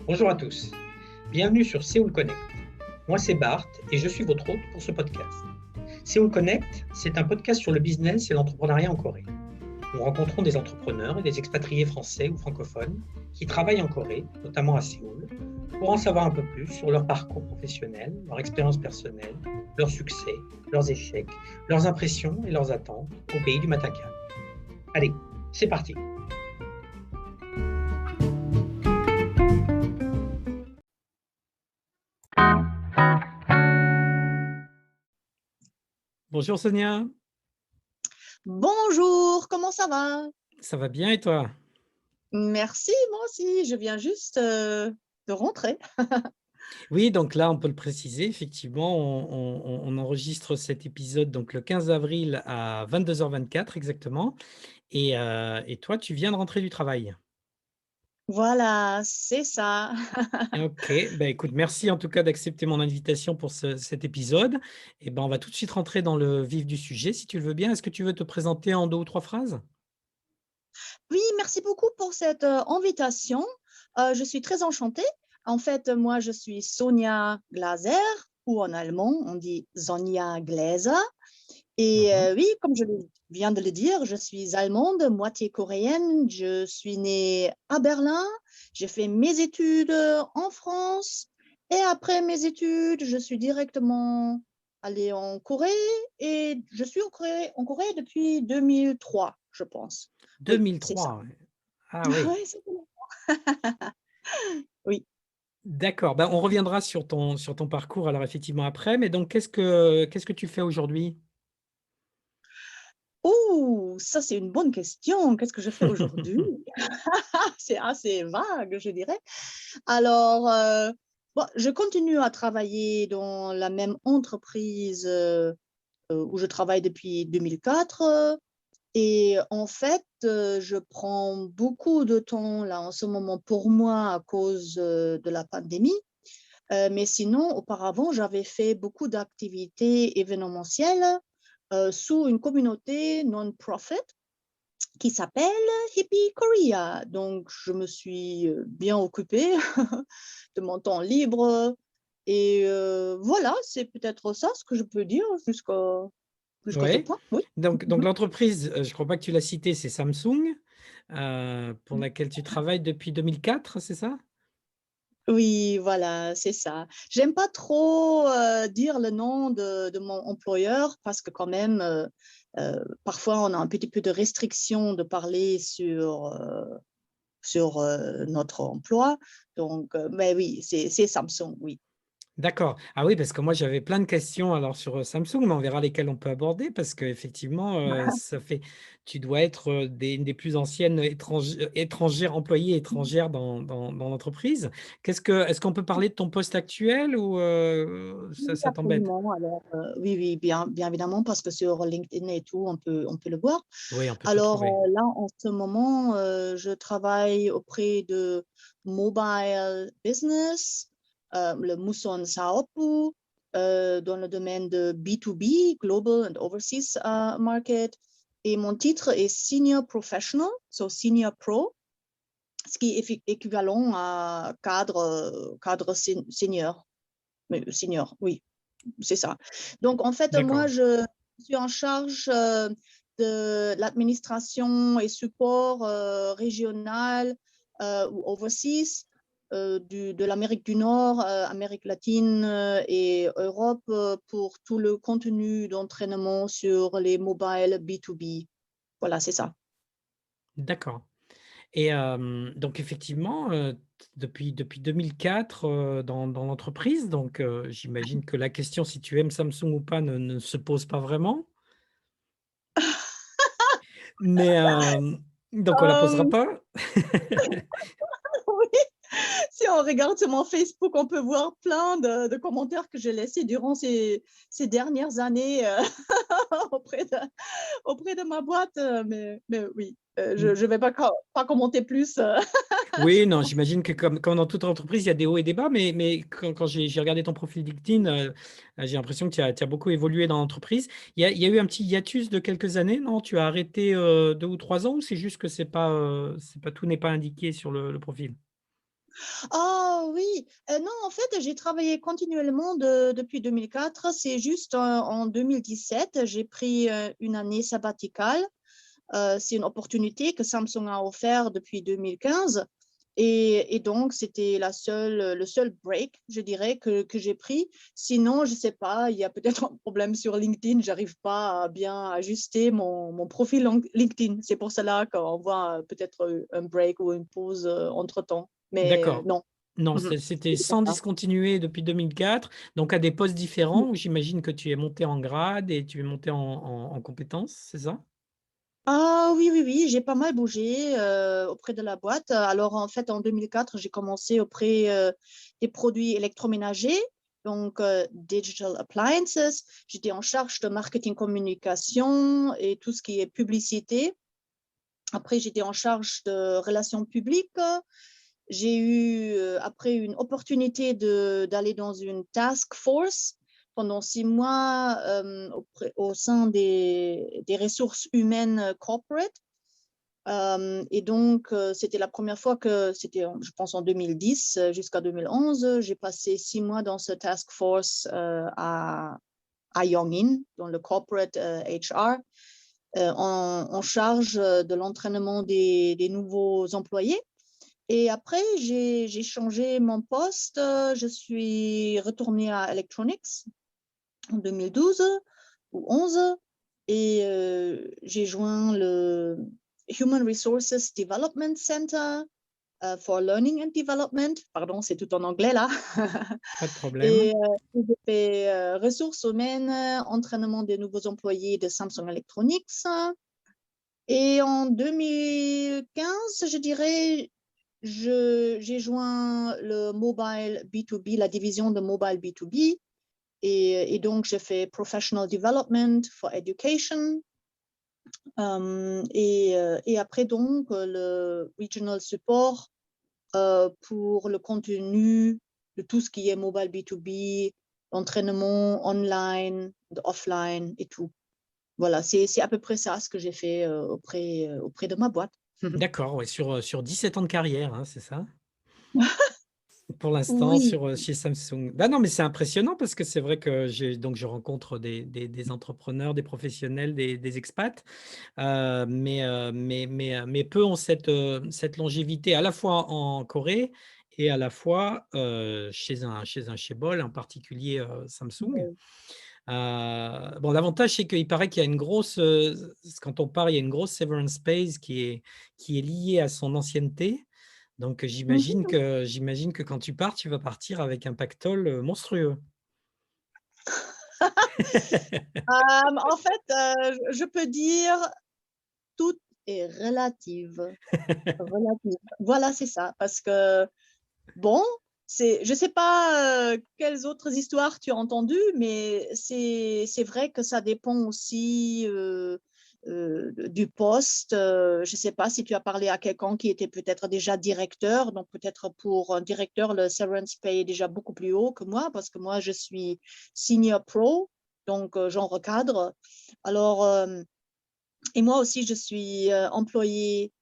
Bonjour à tous, bienvenue sur Séoul Connect. Moi c'est Bart et je suis votre hôte pour ce podcast. Séoul Connect, c'est un podcast sur le business et l'entrepreneuriat en Corée. Nous rencontrons des entrepreneurs et des expatriés français ou francophones qui travaillent en Corée, notamment à Séoul, pour en savoir un peu plus sur leur parcours professionnel, leur expérience personnelle, leurs succès, leurs échecs, leurs impressions et leurs attentes au pays du matin calme. Allez, c'est parti! Bonjour Sonia, Bonjour, comment ça va? ça va bien et toi? Merci, moi aussi, je viens juste de rentrer. Oui, donc là, on peut le préciser, effectivement, on enregistre cet épisode donc le 15 avril à 22h24 exactement et toi, tu viens de rentrer du travail? Voilà, c'est ça. OK, bah, écoute, merci en tout cas d'accepter mon invitation pour cet épisode et ben, on va tout de suite rentrer dans le vif du sujet si tu le veux bien. Est-ce que tu veux te présenter en 2 ou 3 phrases? Oui, merci beaucoup pour cette invitation. Je suis très enchantée. En fait, moi, je suis Sonja Glaser, ou en allemand, on dit Sonja Glaser. Et Mmh. oui, comme viens de le dire, je suis allemande, moitié coréenne. Je suis née à Berlin. J'ai fait mes études en France. Et après mes études, je suis directement allée en Corée. Et je suis en Corée depuis 2003, je pense. Oui, c'est ça. 2003, ouais. Ah oui, Oui, c'est bon. Oui. d'accord, bah, on reviendra sur ton parcours alors effectivement après, mais donc qu'est-ce que tu fais aujourd'hui? Ouh, ça, c'est une bonne question. Qu'est-ce que je fais aujourd'hui? C'est assez vague, je dirais. Alors, bon, je continue à travailler dans la même entreprise où je travaille depuis 2004. Et en fait, je prends beaucoup de temps là en ce moment pour moi à cause de la pandémie. Mais sinon, auparavant, j'avais fait beaucoup d'activités événementielles sous une communauté non-profit qui s'appelle Hippie Korea. Donc, je me suis bien occupée de mon temps libre. Et voilà, c'est peut-être ça ce que je peux dire jusqu'à ce Ouais, point. Oui. donc l'entreprise, je crois pas que tu l'as citée, c'est Samsung, pour laquelle tu travailles depuis 2004, c'est ça? Oui, voilà, c'est ça. J'aime pas trop dire le nom de mon employeur parce que quand même, parfois, on a un petit peu de restriction de parler sur notre emploi. Donc, mais oui, c'est Samsung, oui. D'accord. Ah oui, parce que moi j'avais plein de questions alors sur, Samsung, mais on verra lesquelles on peut aborder parce qu'effectivement, ça fait tu dois être, une des plus anciennes étrangères employées étrangères dans l'entreprise. Est-ce qu'on peut parler de ton poste actuel ou, Oui, ça t'embête? absolument. Alors, oui, oui, bien évidemment, parce que sur LinkedIn et tout, on peut le voir. Oui, on peut tout Alors, trouver. là, en ce moment, je travaille auprès de Mobile Business, le Muson Saopu, dans le domaine de B2B, Global and Overseas Market. Et mon titre est Senior Professional, so Senior Pro, ce qui est équivalent à cadre senior. Mais senior, oui, c'est ça. Donc, en fait, moi, D'accord. je suis en charge de l'administration et support régional ou overseas de l'Amérique du Nord, Amérique latine et Europe pour tout le contenu d'entraînement sur les mobiles B2B. Voilà, c'est ça. D'accord. Et donc effectivement, depuis 2004, dans l'entreprise, donc j'imagine que la question si tu aimes Samsung ou pas ne se pose pas vraiment? Mais donc on la posera Euh, pas? oui, si on regarde sur mon Facebook, on peut voir plein de commentaires que j'ai laissés durant ces dernières années auprès de, auprès de ma boîte. Mais oui, je ne vais pas commenter plus. Oui, non, j'imagine que comme dans toute entreprise, il y a des hauts et des bas, mais quand j'ai regardé ton profil LinkedIn, j'ai l'impression que tu as beaucoup évolué dans l'entreprise. Il y a eu un petit hiatus de quelques années, non? Tu as arrêté, 2 ou 3 ans ou c'est juste que c'est pas tout n'est pas indiqué sur le profil? Ah oui, non, en fait, j'ai travaillé continuellement depuis 2004. C'est juste en 2017, j'ai pris une année sabbaticale. C'est une opportunité que Samsung a offert depuis 2015. Et donc, c'était le seul break, je dirais, que j'ai pris. Sinon, je ne sais pas, il y a peut-être un problème sur LinkedIn. Je n'arrive pas à bien ajuster mon profil LinkedIn. C'est pour cela qu'on voit peut-être un break ou une pause entre-temps. Mais D'accord. non. Non, Mhm. c'était C'est pas sans ça. discontinuer depuis 2004, donc à des postes différents où j'imagine que tu es monté en grade et tu es monté en compétences, c'est ça? Ah oui, oui, oui, j'ai pas mal bougé auprès de la boîte. Alors, en fait, en 2004, j'ai commencé auprès des produits électroménagers, donc Digital Appliances. J'étais en charge de marketing communication et tout ce qui est publicité. Après, j'étais en charge de relations publiques. J'ai eu après une opportunité d'aller dans une task force pendant 6 mois au sein des ressources humaines corporate. Et donc, c'était la première fois que, c'était, je pense, en 2010 jusqu'à 2011, j'ai passé 6 mois dans ce task force à Yongin, dans le corporate HR, en charge de l'entraînement des nouveaux employés. Et après, j'ai changé mon poste. Je suis retournée à Electronics en 2012 ou 11 et j'ai joint le Human Resources Development Center for Learning and Development. Pardon, c'est tout en anglais là. Pas de problème. Et j'ai fait ressources humaines, entraînement des nouveaux employés de Samsung Electronics. Et en 2015, je dirais, j'ai joint le mobile B2B, la division de mobile B2B. Et donc, j'ai fait Professional Development for Education. Et après, donc, le Regional Support pour le contenu de tout ce qui est mobile B2B, l'entraînement online, offline et tout. Voilà, c'est à peu près ça ce que j'ai fait auprès de ma boîte. D'accord, ouais, sur 17 ans de carrière, hein, c'est ça? Pour l'instant, Oui. chez Samsung. Bah non, mais c'est impressionnant parce que c'est vrai que je rencontre des entrepreneurs, des professionnels, des expats, mais peu ont cette longévité à la fois en Corée et à la fois chez un chaebol, en particulier Samsung. Bon, l'avantage, c'est qu'il paraît qu'il y a une grosse, quand on part, il y a une grosse severance pay qui est liée à son ancienneté. Donc, Mhm. j'imagine que quand tu pars, tu vas partir avec un pactole monstrueux. En fait, je peux dire tout est relative. Relative. Voilà, c'est ça. Parce que, bon, je ne sais pas quelles autres histoires tu as entendues, mais c'est vrai que ça dépend aussi du poste. Je ne sais pas si tu as parlé à quelqu'un qui était peut-être déjà directeur. Donc, peut-être pour un directeur, le severance pay est déjà beaucoup plus haut que moi, parce que moi, je suis senior pro, donc j'en recadre. Alors, et moi aussi, je suis employée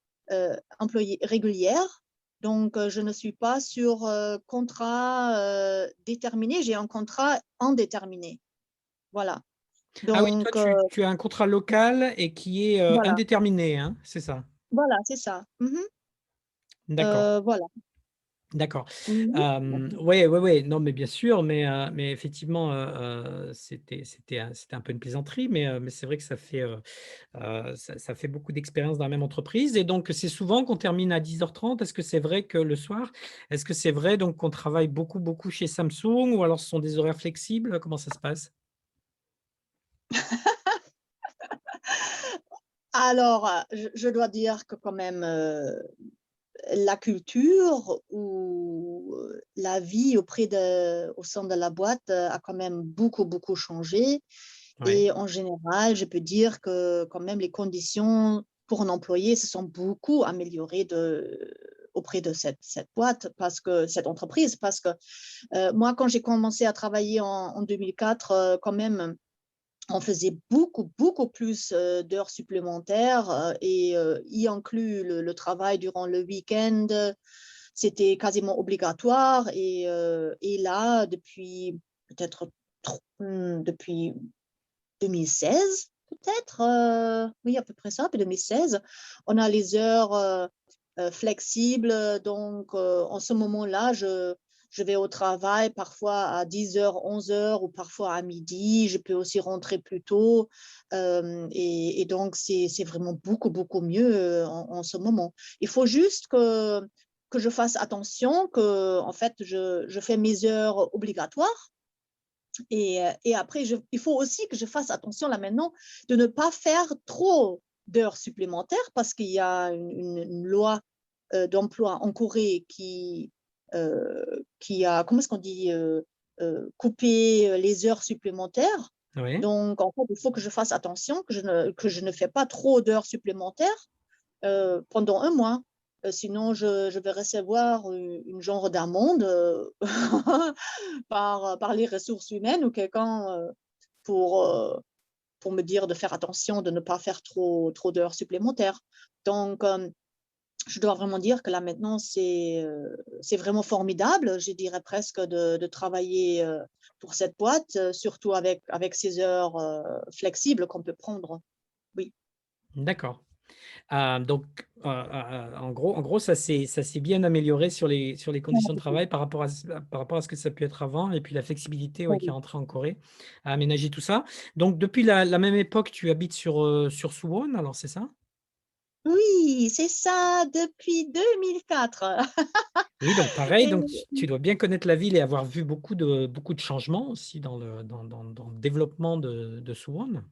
régulière. Donc, je ne suis pas sur contrat déterminé, j'ai un contrat indéterminé. Voilà. Ah oui, toi, Donc, tu as un contrat local et qui est voilà, indéterminé, hein, c'est ça? voilà, c'est ça. Mhm. D'accord. Voilà. D'accord. Mhm. Ouais, ouais, ouais, non, mais bien sûr, mais effectivement, c'était un peu une plaisanterie, mais c'est vrai que ça fait beaucoup d'expérience dans la même entreprise et donc c'est souvent qu'on termine à 10h30. Est-ce que c'est vrai que le soir? Est-ce que c'est vrai donc qu'on travaille beaucoup, beaucoup chez Samsung ou alors ce sont des horaires flexibles? Comment ça se passe? Alors, je dois dire que quand même, la culture ou la vie au sein de la boîte a quand même beaucoup, beaucoup changé. Ouais. Et en général, je peux dire que quand même les conditions pour un employé se sont beaucoup améliorées auprès de cette boîte, cette entreprise, parce que moi, quand j'ai commencé à travailler en 2004, quand même, on faisait beaucoup, beaucoup plus d'heures supplémentaires et y inclut le travail durant le week-end. c'était quasiment obligatoire. Et là, depuis peut-être depuis 2016, peut-être, oui, à peu près ça, depuis 2016, on a les heures flexibles. Donc, en ce moment-là, je vais au travail parfois à 10h, 11h ou parfois à midi. Je peux aussi rentrer plus tôt. Et donc, c'est vraiment beaucoup, beaucoup mieux en ce moment. Il faut juste que je fasse attention, que en fait, je fais mes heures obligatoires. Et après, il faut aussi que je fasse attention là maintenant de ne pas faire trop d'heures supplémentaires parce qu'il y a une loi d'emploi en Corée qui a, comment est-ce qu'on dit, coupé les heures supplémentaires. Oui. Donc, en fait, il faut que je fasse attention, que je ne fais pas trop d'heures supplémentaires pendant un mois. Sinon, je vais recevoir une genre d'amende par les ressources humaines ou quelqu'un pour me dire de faire attention, de ne pas faire trop d'heures supplémentaires. Donc, je dois vraiment dire que là maintenant, c'est vraiment formidable, je dirais presque, de travailler pour cette boîte, surtout avec ces heures flexibles qu'on peut prendre. Oui. D'accord. Donc, en gros, ça s'est bien amélioré sur les conditions de travail par rapport à ce que ça a pu être avant, et puis la flexibilité, ouais, qui est rentrée en Corée, a aménagé tout ça. Donc, depuis la même époque, tu habites sur Suwon, alors c'est ça? Oui, c'est ça, depuis 2004. Oui, donc pareil, Et donc tu dois bien connaître la ville et avoir vu beaucoup de changements aussi dans le développement de Suwon.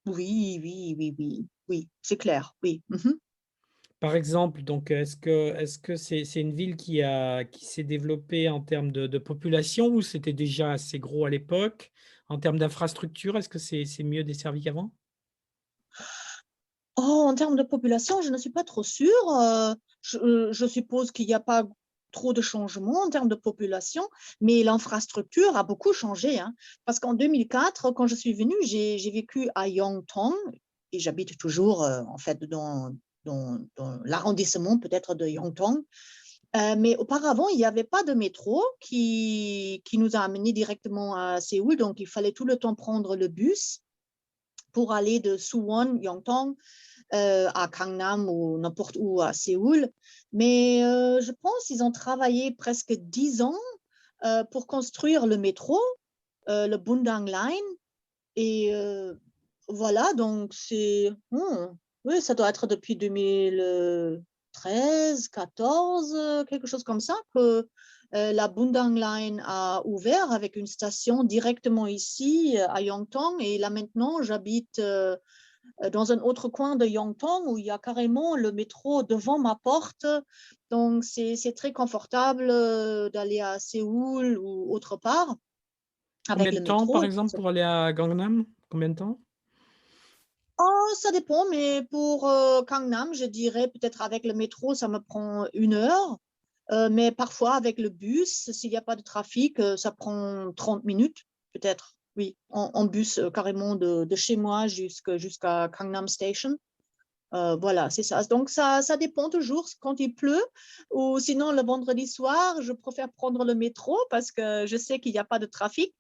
oui, oui, oui, oui, oui, c'est clair, oui. Mhm. Par exemple, donc est-ce que c'est une ville qui s'est développée en termes de population, ou c'était déjà assez gros à l'époque? En termes d'infrastructure, est-ce que c'est mieux desservi qu'avant? Oh, en termes de population, je ne suis pas trop sûre. Je suppose qu'il n'y a pas trop de changements en termes de population, mais l'infrastructure a beaucoup changé, hein. Parce qu'en 2004, quand je suis venue, j'ai vécu à Yongtong et j'habite toujours en fait dans l'arrondissement peut-être de Yongtong. Mais auparavant, il n'y avait pas de métro qui nous a amenés directement à Séoul, donc il fallait tout le temps prendre le bus pour aller de Suwon, Yongtong, à Gangnam ou n'importe où à Séoul. Mais je pense qu'ils ont travaillé presque 10 ans pour construire le métro, le Bundang Line. Et voilà, donc oui, ça doit être depuis 2013, 14, quelque chose comme ça, que la Bundang Line a ouvert avec une station directement ici à Yongtong. Et là maintenant, j'habite dans un autre coin de Yongtong où il y a carrément le métro devant ma porte. Donc, c'est très confortable d'aller à Séoul ou autre part Combien avec de le temps, par métro. exemple, pour aller à Gangnam? Combien de temps? Oh, ça dépend, mais pour Gangnam, je dirais peut-être avec le métro, ça me prend 1 heure. Mais parfois, avec le bus, s'il n'y a pas de trafic, ça prend 30 minutes, peut-être. Oui, en bus carrément de chez moi jusqu'à Gangnam Station. Voilà, c'est ça. Donc, ça dépend toujours quand il pleut. Ou sinon, le vendredi soir, je préfère prendre le métro parce que je sais qu'il n'y a pas de trafic.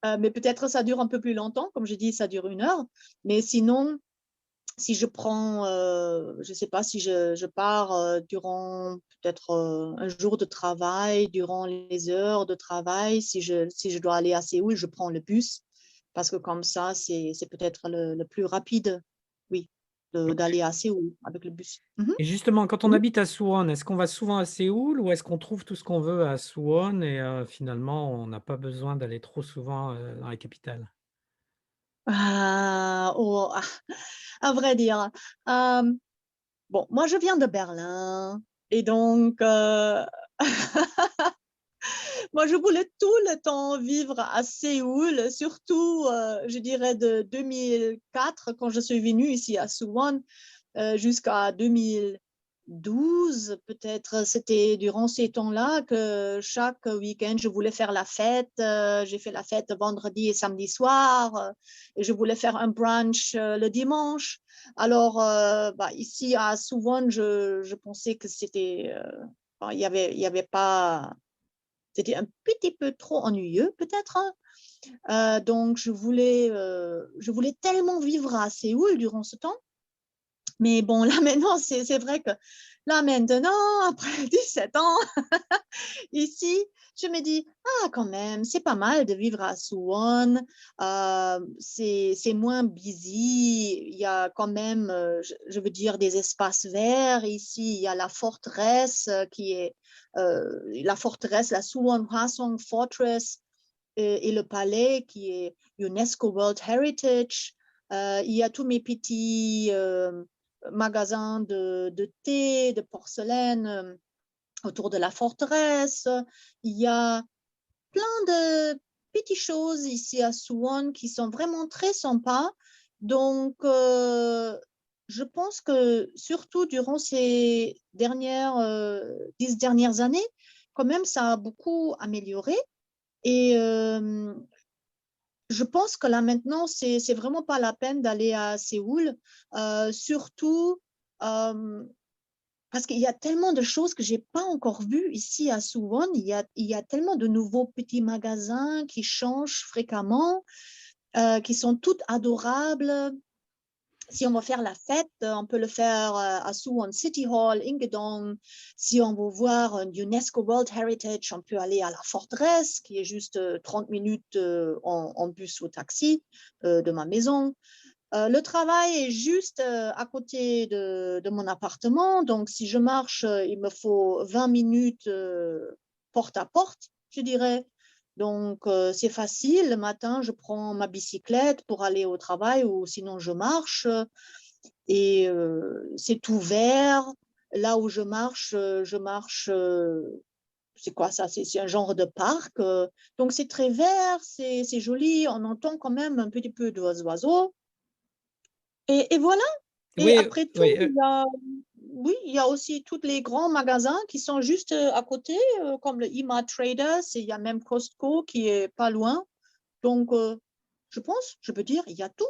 Mais peut-être ça dure un peu plus longtemps. Comme je dis, ça dure 1 heure. Mais sinon, si je prends, je ne sais pas, si je pars durant peut-être un jour de travail, durant les heures de travail, si je dois aller à Séoul, je prends le bus parce que comme ça, c'est peut-être le plus rapide, oui, d'aller à Séoul avec le bus. Mhm. Et justement, quand on Mhm. habite à Suwon, est-ce qu'on va souvent à Séoul, ou est-ce qu'on trouve tout ce qu'on veut à Suwon et finalement, on n'a pas besoin d'aller trop souvent dans la capitale? Oh, à vrai dire, euh, bon, moi je viens de Berlin et donc moi, je voulais tout le temps vivre à Séoul, surtout, je dirais, de 2004, quand je suis venue ici à Suwon, jusqu'à 2019, 2012, peut-être. C'était durant ces temps-là que chaque week-end, je voulais faire la fête. J'ai fait la fête vendredi et samedi soir. Et je voulais faire un brunch le dimanche. Alors, ici à Suwon, je pensais que c'était, il y avait pas, c'était un petit peu trop ennuyeux peut-être. Donc, je voulais tellement vivre à Séoul durant ce temps. Mais bon, là maintenant, c'est vrai que là maintenant, après 17 ans, ici, je me dis, ah, quand même, c'est pas mal de vivre à Suwon. C'est moins busy. Il y a quand même, je veux dire, des espaces verts. Ici, il y a la forteresse qui est la forteresse, la Suwon Hwasong Fortress et le palais qui est UNESCO World Heritage. Il y a tous mes petits magasins de thé, de porcelaine autour de la forteresse. Il y a plein de petites choses ici à Suwon qui sont vraiment très sympas. Donc, je pense que surtout durant ces 10 dernières années, quand même, ça a beaucoup amélioré. Et je pense que là maintenant, c'est vraiment pas la peine d'aller à Séoul, surtout parce qu'il y a tellement de choses que j'ai pas encore vues ici à Suwon. Il y a tellement de nouveaux petits magasins qui changent fréquemment, qui sont toutes adorables. Si on va faire la fête, on peut le faire à Suwon City Hall, Ingedong. Si on veut voir un UNESCO World Heritage, on peut aller à la forteresse, qui est juste 30 minutes en bus ou taxi de ma maison. Le travail est juste à côté de mon appartement. Donc, si je marche, il me faut 20 minutes porte à porte, je dirais. Donc, c'est facile. Le matin, je prends ma bicyclette pour aller au travail ou sinon je marche. Et c'est ouvert. Là où je marche, c'est quoi ça? C'est un genre de parc. Donc, c'est très vert, c'est joli. On entend quand même un petit peu d'oiseaux. Et voilà. Et Oui, après tout, oui, il y a aussi tous les grands magasins qui sont juste à côté, comme le Ima Traders, et il y a même Costco qui est pas loin. Donc, je peux dire, il y a tout.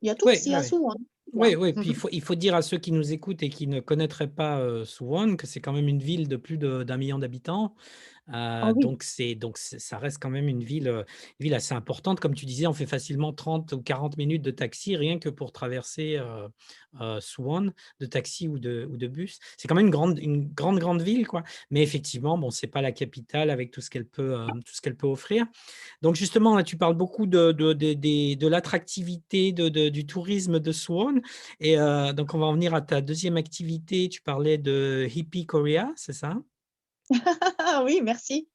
Il y a tout oui, ici à oui. Suwon. Oui, oui, puis il faut dire à ceux qui nous écoutent et qui ne connaîtraient pas Suwon que c'est quand même une ville de plus d'un million d'habitants. Ah oui. Ça reste quand même une ville assez importante. Comme tu disais, on fait facilement 30 ou 40 minutes de taxi rien que pour traverser Suwon, de taxi ou de bus. C'est quand même une grande ville, quoi. Mais effectivement, bon, c'est pas la capitale avec tout ce qu'elle peut offrir. Donc justement, là, tu parles beaucoup de l'attractivité du tourisme de Suwon. Et donc, on va en venir à ta deuxième activité. Tu parlais de Hippie Korea, c'est ça? Oui, merci.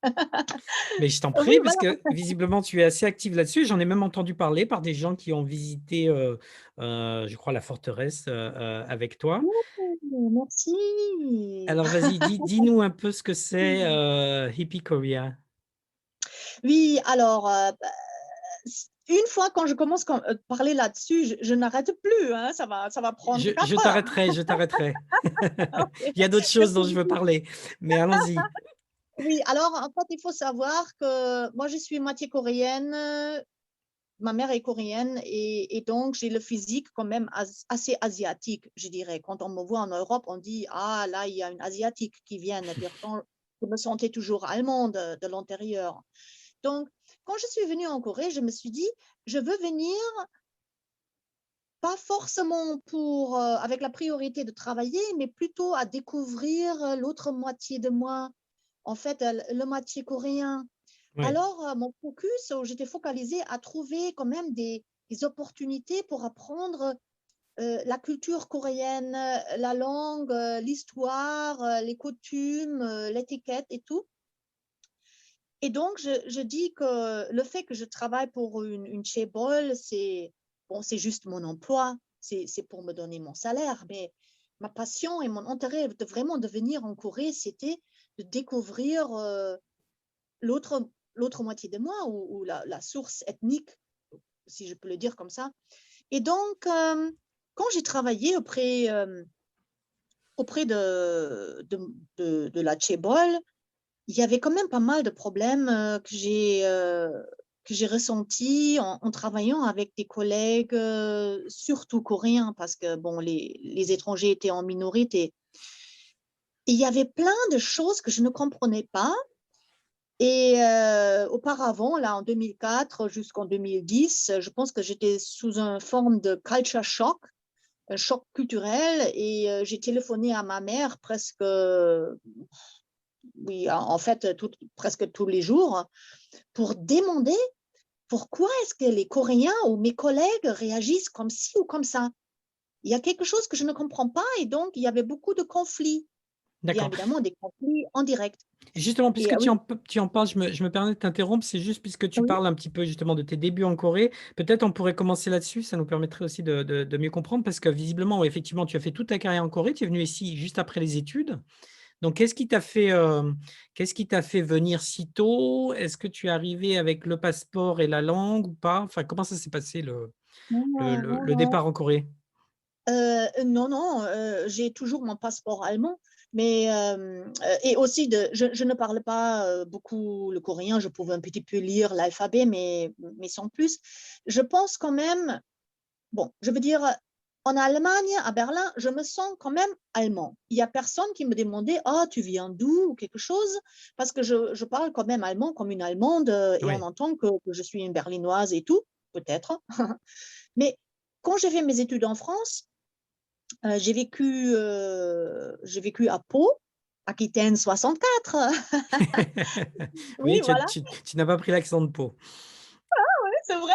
Mais je t'en Oui, prie, parce voilà. que visiblement, tu es assez active là-dessus. J'en ai même entendu parler par des gens qui ont visité, je crois, la forteresse avec toi. Oh, merci. Alors, vas-y, dis-nous un peu ce que c'est Hippie Korea. Oui, alors, une fois quand je commence à parler là-dessus, je n'arrête plus, hein, ça va prendre Je, 4 je heures. t'arrêterai, je t'arrêterai. Ok. Il y a d'autres choses dont je veux parler, mais allons-y. Oui, alors en fait, il faut savoir que moi, je suis moitié coréenne, ma mère est coréenne et donc j'ai le physique quand même assez asiatique, je dirais. Quand on me voit en Europe, on dit, ah là, il y a une asiatique qui vient. Et pourtant, je me sentais toujours allemande de l'intérieur. Donc, quand je suis venue en Corée, je me suis dit, je veux venir pas forcément avec la priorité de travailler, mais plutôt à découvrir l'autre moitié de moi, en fait, le moitié coréen. Ouais. Alors, mon focus, j'étais focalisée à trouver quand même des opportunités pour apprendre la culture coréenne, la langue, l'histoire, les coutumes, l'étiquette et tout. Et donc, je dis que le fait que je travaille pour une chaebol, c'est juste mon emploi, c'est pour me donner mon salaire, mais ma passion et mon intérêt de vraiment de venir en Corée, c'était de découvrir l'autre moitié de moi ou la source ethnique, si je peux le dire comme ça. Et donc, quand j'ai travaillé auprès auprès de la Chaebol, il y avait quand même pas mal de problèmes que j'ai ressentis en travaillant avec des collègues, surtout coréens, parce que bon, les étrangers étaient en minorité. Et il y avait plein de choses que je ne comprenais pas. Et auparavant, là, en 2004 jusqu'en 2010, je pense que j'étais sous une forme de culture shock, un choc culturel. Et j'ai téléphoné à ma mère presque, oui, en fait, presque tous les jours pour demander pourquoi est-ce que les Coréens ou mes collègues réagissent comme ci ou comme ça. Il y a quelque chose que je ne comprends pas et donc il y avait beaucoup de conflits, bien D'accord. évidemment des conflits en direct. Et justement, Et puisque oui, tu en parles, je me permets de t'interrompre, c'est juste puisque tu oui, parles un petit peu justement de tes débuts en Corée, peut-être on pourrait commencer là-dessus, ça nous permettrait aussi de mieux comprendre, parce que visiblement, ouais, effectivement, tu as fait toute ta carrière en Corée, tu es venu ici juste après les études. Donc, qu'est-ce qui t'a fait venir si tôt? Est-ce que tu es arrivé avec le passeport et la langue ou pas? Enfin, comment ça s'est passé non, non, non, le non. départ en Corée? Non, non, j'ai toujours mon passeport allemand, mais et aussi je ne parle pas beaucoup le coréen, je pouvais un petit peu lire l'alphabet, mais sans plus. Je pense quand même, bon, je veux dire, en Allemagne, à Berlin, je me sens quand même allemand. Il n'y a personne qui me demandait, ah, tu viens d'où ou quelque chose, parce que je parle quand même allemand comme une Allemande et on Oui. entend que je suis une Berlinoise et tout, peut-être. Mais quand j'ai fait mes études en France, j'ai vécu à Pau, Aquitaine 64. Oui, Oui, voilà. tu n'as pas pris l'accent de Pau. C'est vrai,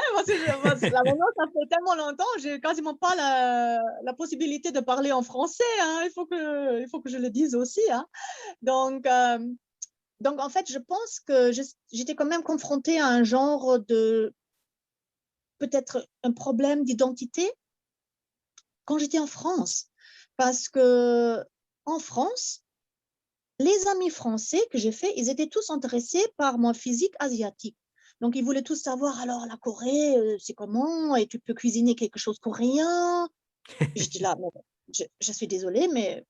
là maintenant, ça fait tellement longtemps, j'ai quasiment pas la possibilité de parler en français, hein. Il faut que je le dise aussi, hein. Donc, en fait, je pense que j'étais quand même confrontée à un genre de, peut-être un problème d'identité quand j'étais en France. Parce que en France, les amis français que j'ai faits, ils étaient tous intéressés par mon physique asiatique. Donc, ils voulaient tous savoir, alors, la Corée, c'est comment? Et tu peux cuisiner quelque chose coréen? J'étais là, je suis désolée, mais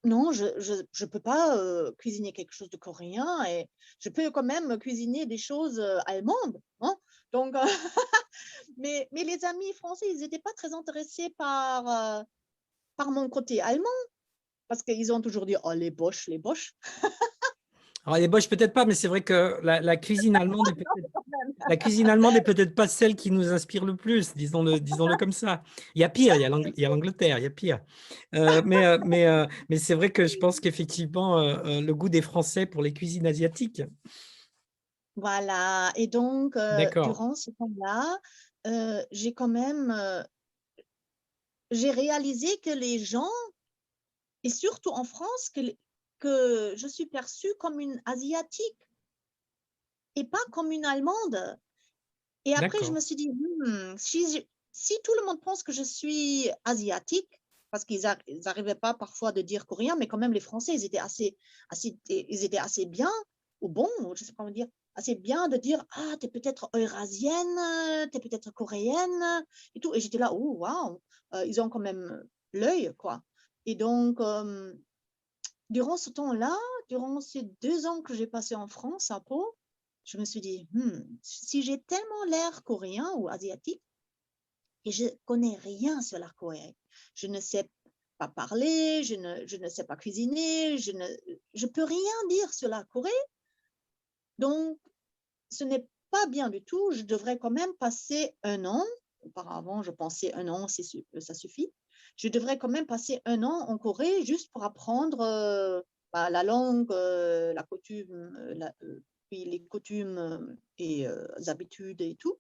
non, je peux pas cuisiner quelque chose de coréen et je peux quand même cuisiner des choses allemandes, hein. Donc, mais les amis français, ils n'étaient pas très intéressés par mon côté allemand parce qu'ils ont toujours dit, oh, les boches, les boches. Alors, les Boches, peut-être pas, mais c'est vrai que la cuisine allemande est peut-être pas celle qui nous inspire le plus, disons-le comme ça. Il y a pire, il y a l'Angleterre, il y a pire. Mais c'est vrai que je pense qu'effectivement, le goût des Français pour les cuisines asiatiques. Voilà, et donc, D'accord, durant ce temps-là, j'ai quand même, j'ai réalisé que les gens, et surtout en France, que je suis perçue comme une Asiatique et pas comme une Allemande. Et après, je d'accord. me suis dit, si tout le monde pense que je suis asiatique, parce qu'ils n'arrivaient pas parfois de dire coréen, mais quand même les Français, ils étaient assez bien, ou bon, je ne sais pas comment dire, assez bien de dire, ah, tu es peut-être eurasienne, tu es peut-être coréenne, et tout. Et j'étais là, oh, waouh, ils ont quand même l'œil, quoi. Et donc, durant ce temps-là, durant ces 2 ans que j'ai passé en France, à Pau, je me suis dit, si j'ai tellement l'air coréen ou asiatique et je connais rien sur la Corée, je ne sais pas parler, je ne sais pas cuisiner, je peux rien dire sur la Corée, donc ce n'est pas bien du tout. Je devrais quand même passer 1 an. Auparavant, je pensais 1 an, ça suffit. Je devrais quand même passer 1 an en Corée juste pour apprendre la langue, la coutume, puis les coutumes et les habitudes et tout.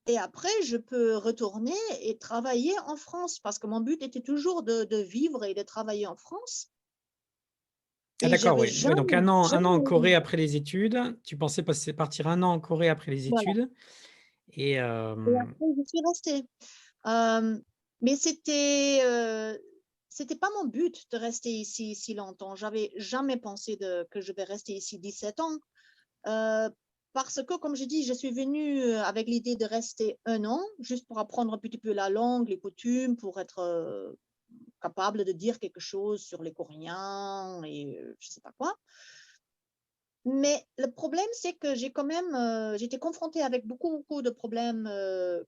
Et après, je peux retourner et travailler en France parce que mon but était toujours de vivre et de travailler en France. Ah, Et d'accord, j'avais oui. Oui, donc un an en jamais, Corée après les études. Tu pensais partir un an en Corée après les voilà. études. Et Et après, je suis restée. Mais c'était pas mon but de rester ici si longtemps. J'avais jamais pensé que je vais rester ici 17 ans. Euh, Parce que, comme je dis, je suis venue avec l'idée de rester 1 an, juste pour apprendre un petit peu la langue, les coutumes, pour être capable de dire quelque chose sur les Coréens et je ne sais pas quoi. Mais le problème, c'est que j'étais confrontée avec beaucoup de problèmes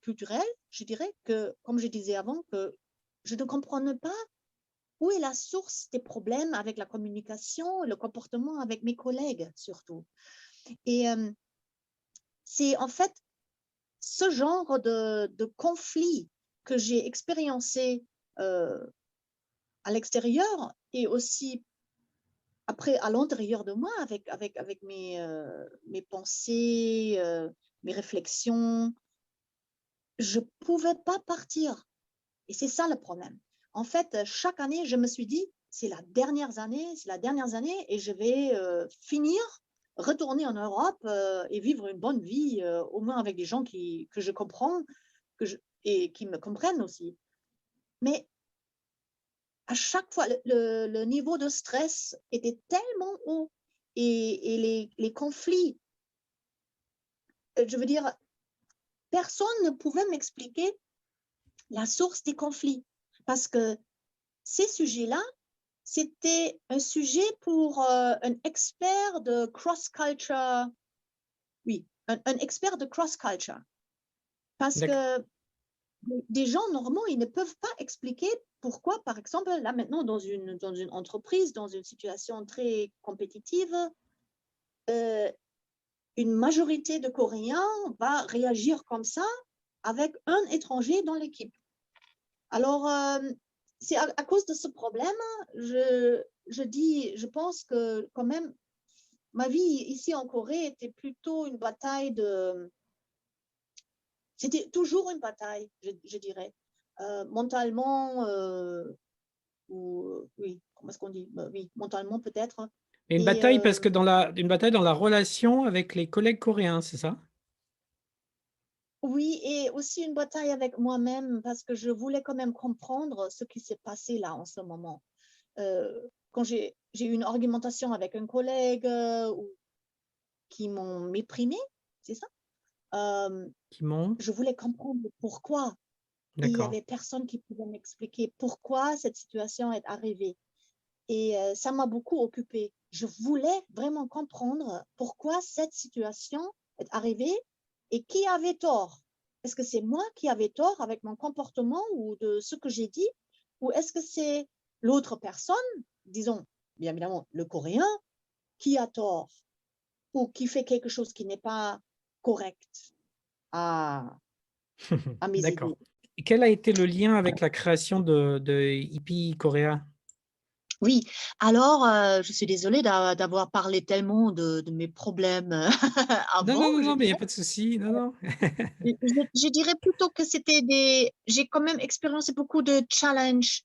culturels. Je dirais que, comme je disais avant, que je ne comprenais pas où est la source des problèmes avec la communication, le comportement avec mes collègues surtout. Et c'est en fait ce genre de conflit que j'ai expériencé à l'extérieur et aussi après à l'intérieur de moi avec mes pensées, mes réflexions. Je ne pouvais pas partir. Et c'est ça le problème. En fait, chaque année, je me suis dit, c'est la dernière année et je vais finir, retourner en Europe et vivre une bonne vie, au moins avec des gens que je comprends et qui me comprennent aussi. Mais à chaque fois, le niveau de stress était tellement haut et les conflits, je veux dire, personne ne pouvait m'expliquer la source des conflits parce que ces sujets-là, c'était un sujet pour un expert de cross-culture, oui, un expert de cross-culture. Parce que des gens normaux, ils ne peuvent pas expliquer pourquoi, par exemple, là maintenant, dans une entreprise, dans une situation très compétitive, une majorité de Coréens va réagir comme ça avec un étranger dans l'équipe. Alors, c'est à cause de ce problème, je pense que quand même, ma vie ici en Corée était plutôt une bataille de... C'était toujours une bataille, je dirais. Mentalement, ou oui, comment est-ce qu'on dit? Oui, mentalement peut-être. Et une bataille parce que une bataille dans la relation avec les collègues coréens, c'est ça? Oui, et aussi une bataille avec moi-même parce que je voulais quand même comprendre ce qui s'est passé là en ce moment. Quand j'ai eu une argumentation avec un collègue qui m'ont méprimé, c'est ça? Je voulais comprendre pourquoi. Et il n'y avait personne qui pouvait m'expliquer pourquoi cette situation est arrivée. Et ça m'a beaucoup occupée. Je voulais vraiment comprendre pourquoi cette situation est arrivée et qui avait tort. Est-ce que c'est moi qui avais tort avec mon comportement ou de ce que j'ai dit? Ou est-ce que c'est l'autre personne, disons, bien évidemment, le Coréen, qui a tort ou qui fait quelque chose qui n'est pas correct à mes idées? Et quel a été le lien avec la création de Hippie Korea? Oui, alors je suis désolée d'avoir parlé tellement de mes problèmes avant, je Non, mais il n'y a dirais. pas de souci. Non. Je dirais plutôt que j'ai quand même expériencé beaucoup de challenges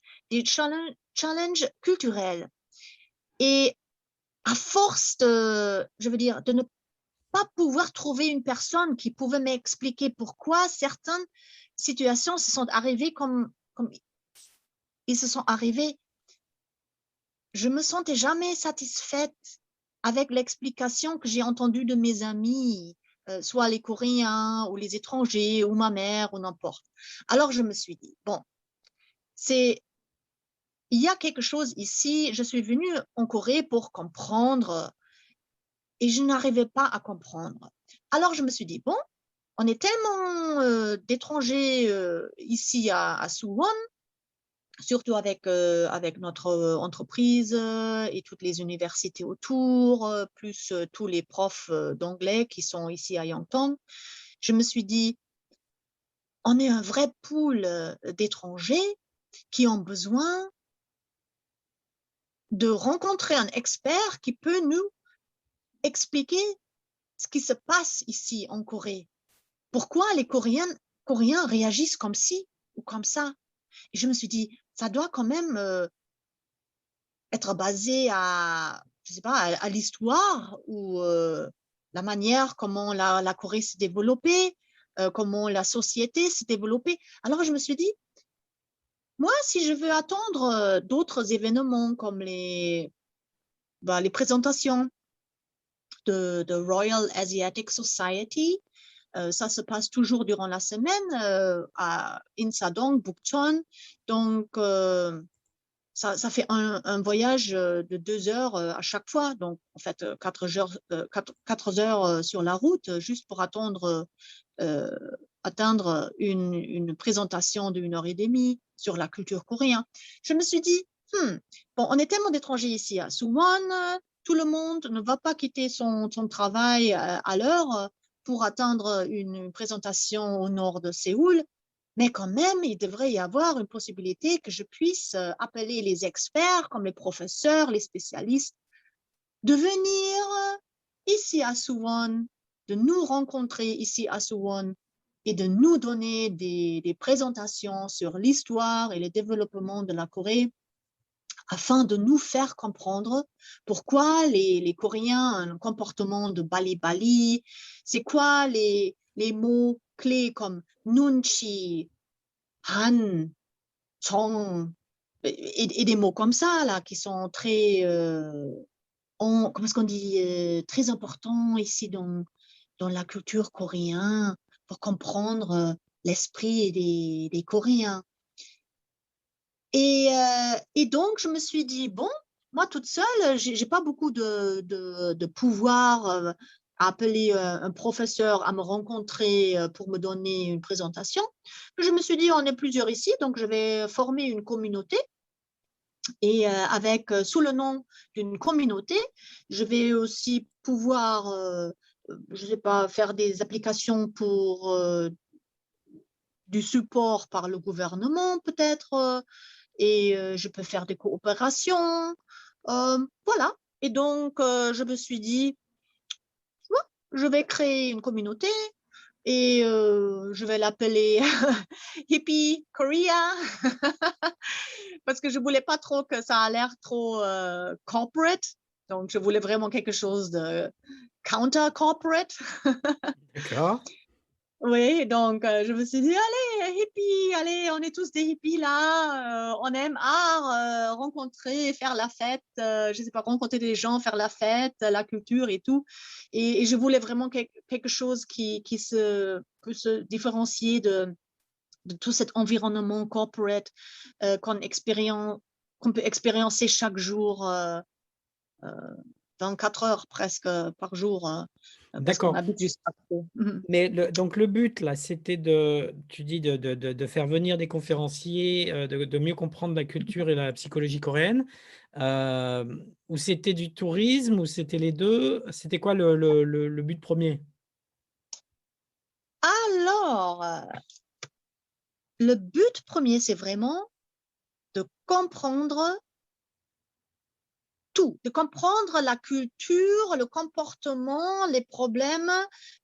culturels. Et à force je veux dire, de ne pas pouvoir trouver une personne qui pouvait m'expliquer pourquoi certaines situations se sont arrivées comme ils se sont arrivées, je me sentais jamais satisfaite avec l'explication que j'ai entendue de mes amis, soit les Coréens ou les étrangers ou ma mère ou n'importe. Alors je me suis dit, bon, il y a quelque chose ici, je suis venue en Corée pour comprendre et je n'arrivais pas à comprendre. Alors je me suis dit, bon, on est tellement d'étrangers ici à Suwon, surtout avec notre entreprise et toutes les universités autour, plus tous les profs d'anglais qui sont ici à Yangtang. Je me suis dit, on est un vrai pool d'étrangers qui ont besoin de rencontrer un expert qui peut nous expliquer ce qui se passe ici en Corée. Pourquoi les Coréens réagissent comme ci ou comme ça? Et je me suis dit, ça doit quand même être basé je sais pas, à l'histoire ou la manière comment la Corée s'est développée, comment la société s'est développée. Alors je me suis dit, moi, si je veux attendre d'autres événements comme les présentations de Royal Asiatic Society, ça se passe toujours durant la semaine à Insadong, Bukchon. Donc, ça fait un voyage de 2 heures à chaque fois. Donc, en fait, 4 heures sur la route juste pour atteindre une présentation d'1 heure et demie sur la culture coréenne. Je me suis dit, bon, on est tellement d'étrangers ici à Suwon, tout le monde ne va pas quitter son travail à l'heure pour atteindre une présentation au nord de Séoul. Mais quand même, il devrait y avoir une possibilité que je puisse appeler les experts, comme les professeurs, les spécialistes, de venir ici à Suwon, de nous rencontrer ici à Suwon et de nous donner des présentations sur l'histoire et le développement de la Corée, afin de nous faire comprendre pourquoi les Coréens ont un comportement de bali-bali, c'est quoi les mots clés comme nunchi, han, chong, et des mots comme ça, là, qui sont très, comment est-ce qu'on dit, très importants ici dans la culture coréenne pour comprendre l'esprit des Coréens. Et donc, je me suis dit, bon, moi toute seule, j'ai pas beaucoup de pouvoir à appeler un professeur à me rencontrer pour me donner une présentation. Je me suis dit, on est plusieurs ici, donc je vais former une communauté. Et sous le nom d'une communauté, je vais aussi pouvoir, je sais pas, faire des applications pour du support par le gouvernement peut-être, et je peux faire des coopérations. Voilà. Et donc, je me suis dit, ouais, je vais créer une communauté et je vais l'appeler Hippie Korea parce que je voulais pas trop que ça a l'air trop corporate. Donc, je voulais vraiment quelque chose de counter-corporate. D'accord. Oui, donc je me suis dit, allez, hippie, allez, on est tous des hippies là, on aime rencontrer, faire la fête, je sais pas, rencontrer des gens, faire la fête, la culture et tout. Et je voulais vraiment quelque chose qui peut se différencier de tout cet environnement corporate qu'on peut expériencer chaque jour, 24 heures presque par jour, parce qu'on D'accord. habite juste à côté. Mais donc le but là, c'était tu dis de faire venir des conférenciers, de mieux comprendre la culture et la psychologie coréenne, ou c'était du tourisme, ou c'était les 2? C'était quoi le but premier? Alors, le but premier, c'est vraiment de comprendre tout, de comprendre la culture, le comportement, les problèmes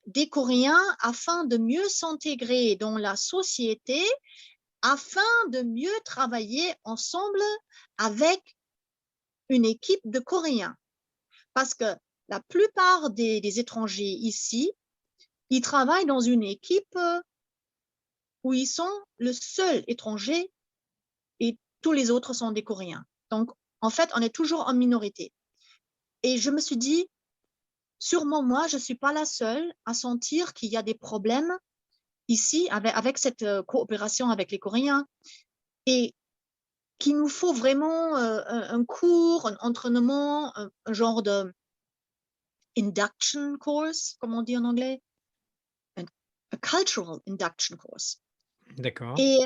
des Coréens afin de mieux s'intégrer dans la société, afin de mieux travailler ensemble avec une équipe de Coréens. Parce que la plupart des étrangers ici, ils travaillent dans une équipe où ils sont le seul étranger et tous les autres sont des Coréens. Donc, en fait, on est toujours en minorité. Et je me suis dit, sûrement moi, je ne suis pas la seule à sentir qu'il y a des problèmes ici avec cette coopération avec les Coréens et qu'il nous faut vraiment un cours, un entraînement, un genre de induction course, comme on dit en anglais, a cultural induction course. D'accord. Et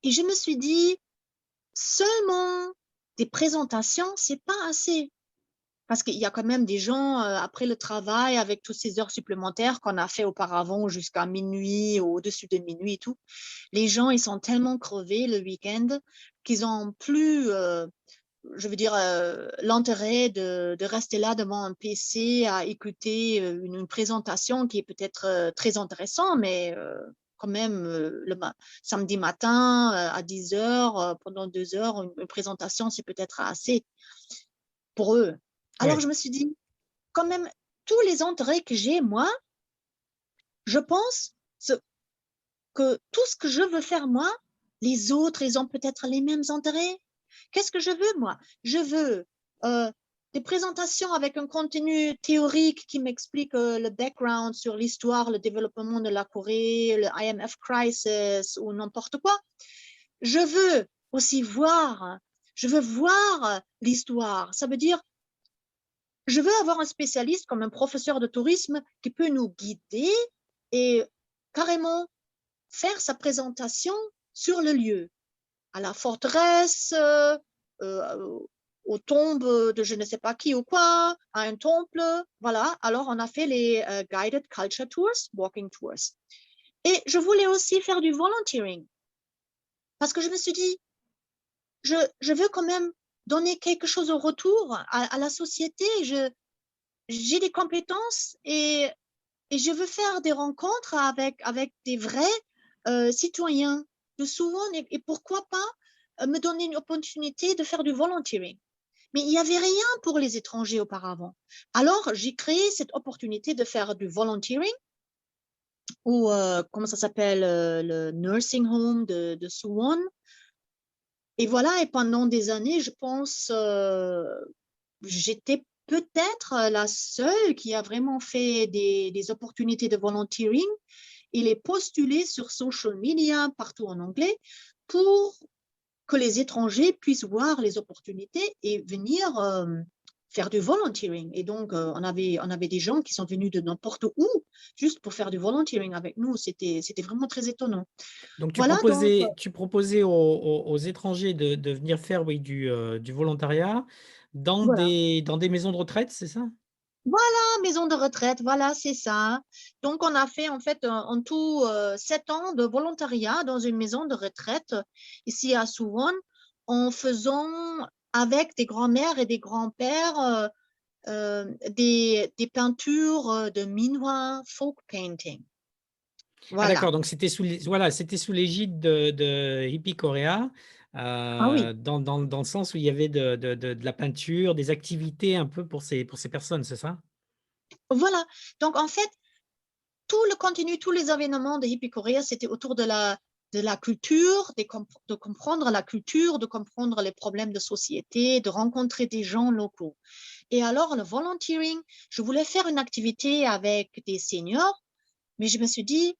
je me suis dit, seulement des présentations, c'est pas assez. Parce qu'il y a quand même des gens, après le travail, avec toutes ces heures supplémentaires qu'on a fait auparavant jusqu'à minuit ou au-dessus de minuit et tout, les gens, ils sont tellement crevés le week-end qu'ils n'ont plus, je veux dire, l'intérêt de rester là devant un PC à écouter une présentation qui est peut-être très intéressante, mais quand même, samedi matin à 10 heures, pendant 2 heures, une présentation, c'est peut-être assez pour eux. Alors, Oui. je me suis dit, quand même, tous les intérêts que j'ai, moi, je pense que tout ce que je veux faire, moi, les autres, ils ont peut-être les mêmes intérêts. Qu'est-ce que je veux, moi? Je veux des présentations avec un contenu théorique qui m'explique le background sur l'histoire, le développement de la Corée, le IMF crisis ou n'importe quoi. Je veux aussi voir Je veux voir l'histoire. Ça veut dire, je veux avoir un spécialiste comme un professeur de tourisme qui peut nous guider et carrément faire sa présentation sur le lieu, à la forteresse, aux tombes de je ne sais pas qui ou quoi, à un temple. Voilà. Alors, on a fait les guided culture tours, walking tours. Et je voulais aussi faire du volunteering parce que je me suis dit, je veux quand même donner quelque chose au retour à la société. J'ai des compétences et je veux faire des rencontres avec des vrais citoyens de Suwon et pourquoi pas me donner une opportunité de faire du volunteering. Mais il n'y avait rien pour les étrangers auparavant. Alors, j'ai créé cette opportunité de faire du volunteering ou, comment ça s'appelle, le nursing home de Suwon. Et voilà, et pendant des années, je pense, j'étais peut-être la seule qui a vraiment fait des opportunités de volunteering. Il est postulé sur social media partout en anglais pour que les étrangers puissent voir les opportunités et venir faire du volunteering. Et donc, on avait des gens qui sont venus de n'importe où juste pour faire du volunteering avec nous. C'était vraiment très étonnant. Donc, Voilà, donc, tu proposais aux étrangers de venir faire, oui, du volontariat voilà. dans des maisons de retraite, c'est ça? Voilà, maison de retraite, voilà, c'est ça. Donc, on a fait en fait en tout 7 ans de volontariat dans une maison de retraite ici à Suwon en faisant avec des grands-mères et des grands-pères des peintures de Minhwa folk painting. Ah Voilà. d'accord, donc voilà, c'était sous l'égide de Hippie Korea, Ah oui, dans le sens où il y avait de la peinture, des activités un peu pour ces personnes, c'est ça? voilà. Donc, en fait, tout le contenu, tous les événements de Hippie Korea, c'était autour de la culture, de comprendre la culture, de comprendre les problèmes de société, de rencontrer des gens locaux. Et alors, le volunteering, je voulais faire une activité avec des seniors, mais je me suis dit,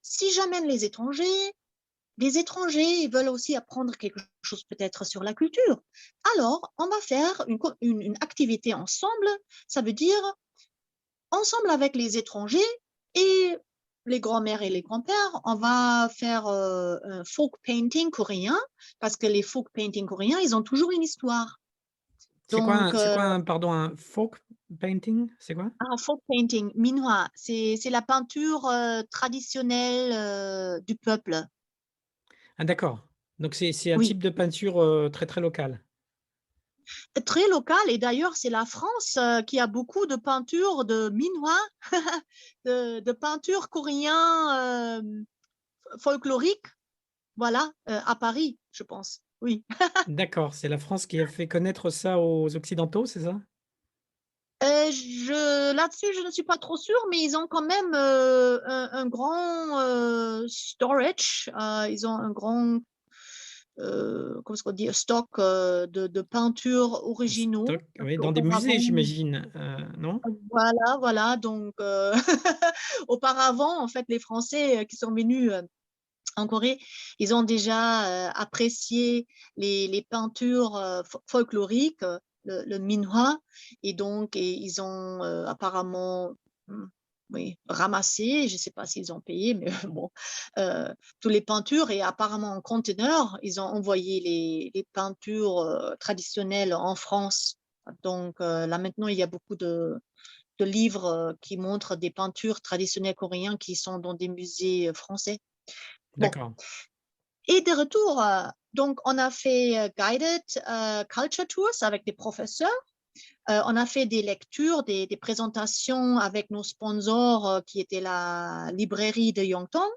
si j'amène les étrangers ils veulent aussi apprendre quelque chose peut-être sur la culture. Alors, on va faire une activité ensemble. Ça veut dire ensemble avec les étrangers et les grands-mères et les grands-pères, on va faire un folk painting coréen parce que les folk paintings coréens, ils ont toujours une histoire. Donc, Pardon, un folk painting? C'est quoi? un folk painting, minhwa, c'est la peinture traditionnelle du peuple. Ah d'accord. Donc c'est un Oui, type de peinture très très local. très local. Et d'ailleurs, c'est la France qui a beaucoup de peintures de minhwa, de peintures coréens folkloriques, voilà, à Paris, je pense. Oui. D'accord, c'est la France qui a fait connaître ça aux Occidentaux, c'est ça? Là-dessus, je ne suis pas trop sûre, mais ils ont quand même un grand storage. Ils ont un grand, comment est-ce qu'on dit, stock de peintures originaux. Stock, Parce oui, dans des musées, qu'auparavant, j'imagine, non? voilà, voilà. Donc, auparavant, en fait, les Français qui sont venus en Corée, ils ont déjà apprécié les peintures folkloriques, le minhwa, et donc ils ont apparemment oui, ramassé, je ne sais pas s'ils ont payé, mais bon, toutes les peintures et apparemment en conteneur, ils ont envoyé les peintures traditionnelles en France. Donc là maintenant, il y a beaucoup de livres qui montrent des peintures traditionnelles coréennes qui sont dans des musées français. Bon, D'accord. et de retour, donc on a fait guided culture tours avec des professeurs. On a fait des lectures, des présentations avec nos sponsors qui étaient la librairie de Yongtong.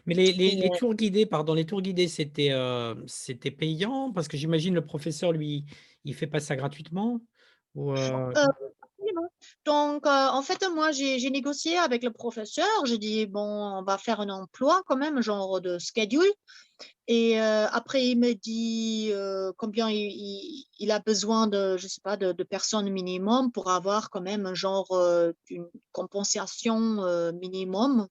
Mais Et, les tours guidés, pardon, les tours guidés, c'était payant parce que j'imagine le professeur, lui, il fait pas ça gratuitement ou euh, absolument. Donc, en fait, moi, j'ai négocié avec le professeur. J'ai dit, bon, on va faire un emploi quand même, genre de schedule. Et après, il me dit combien il a besoin de, je sais pas, de personnes minimum pour avoir quand même un genre d'une compensation minimum.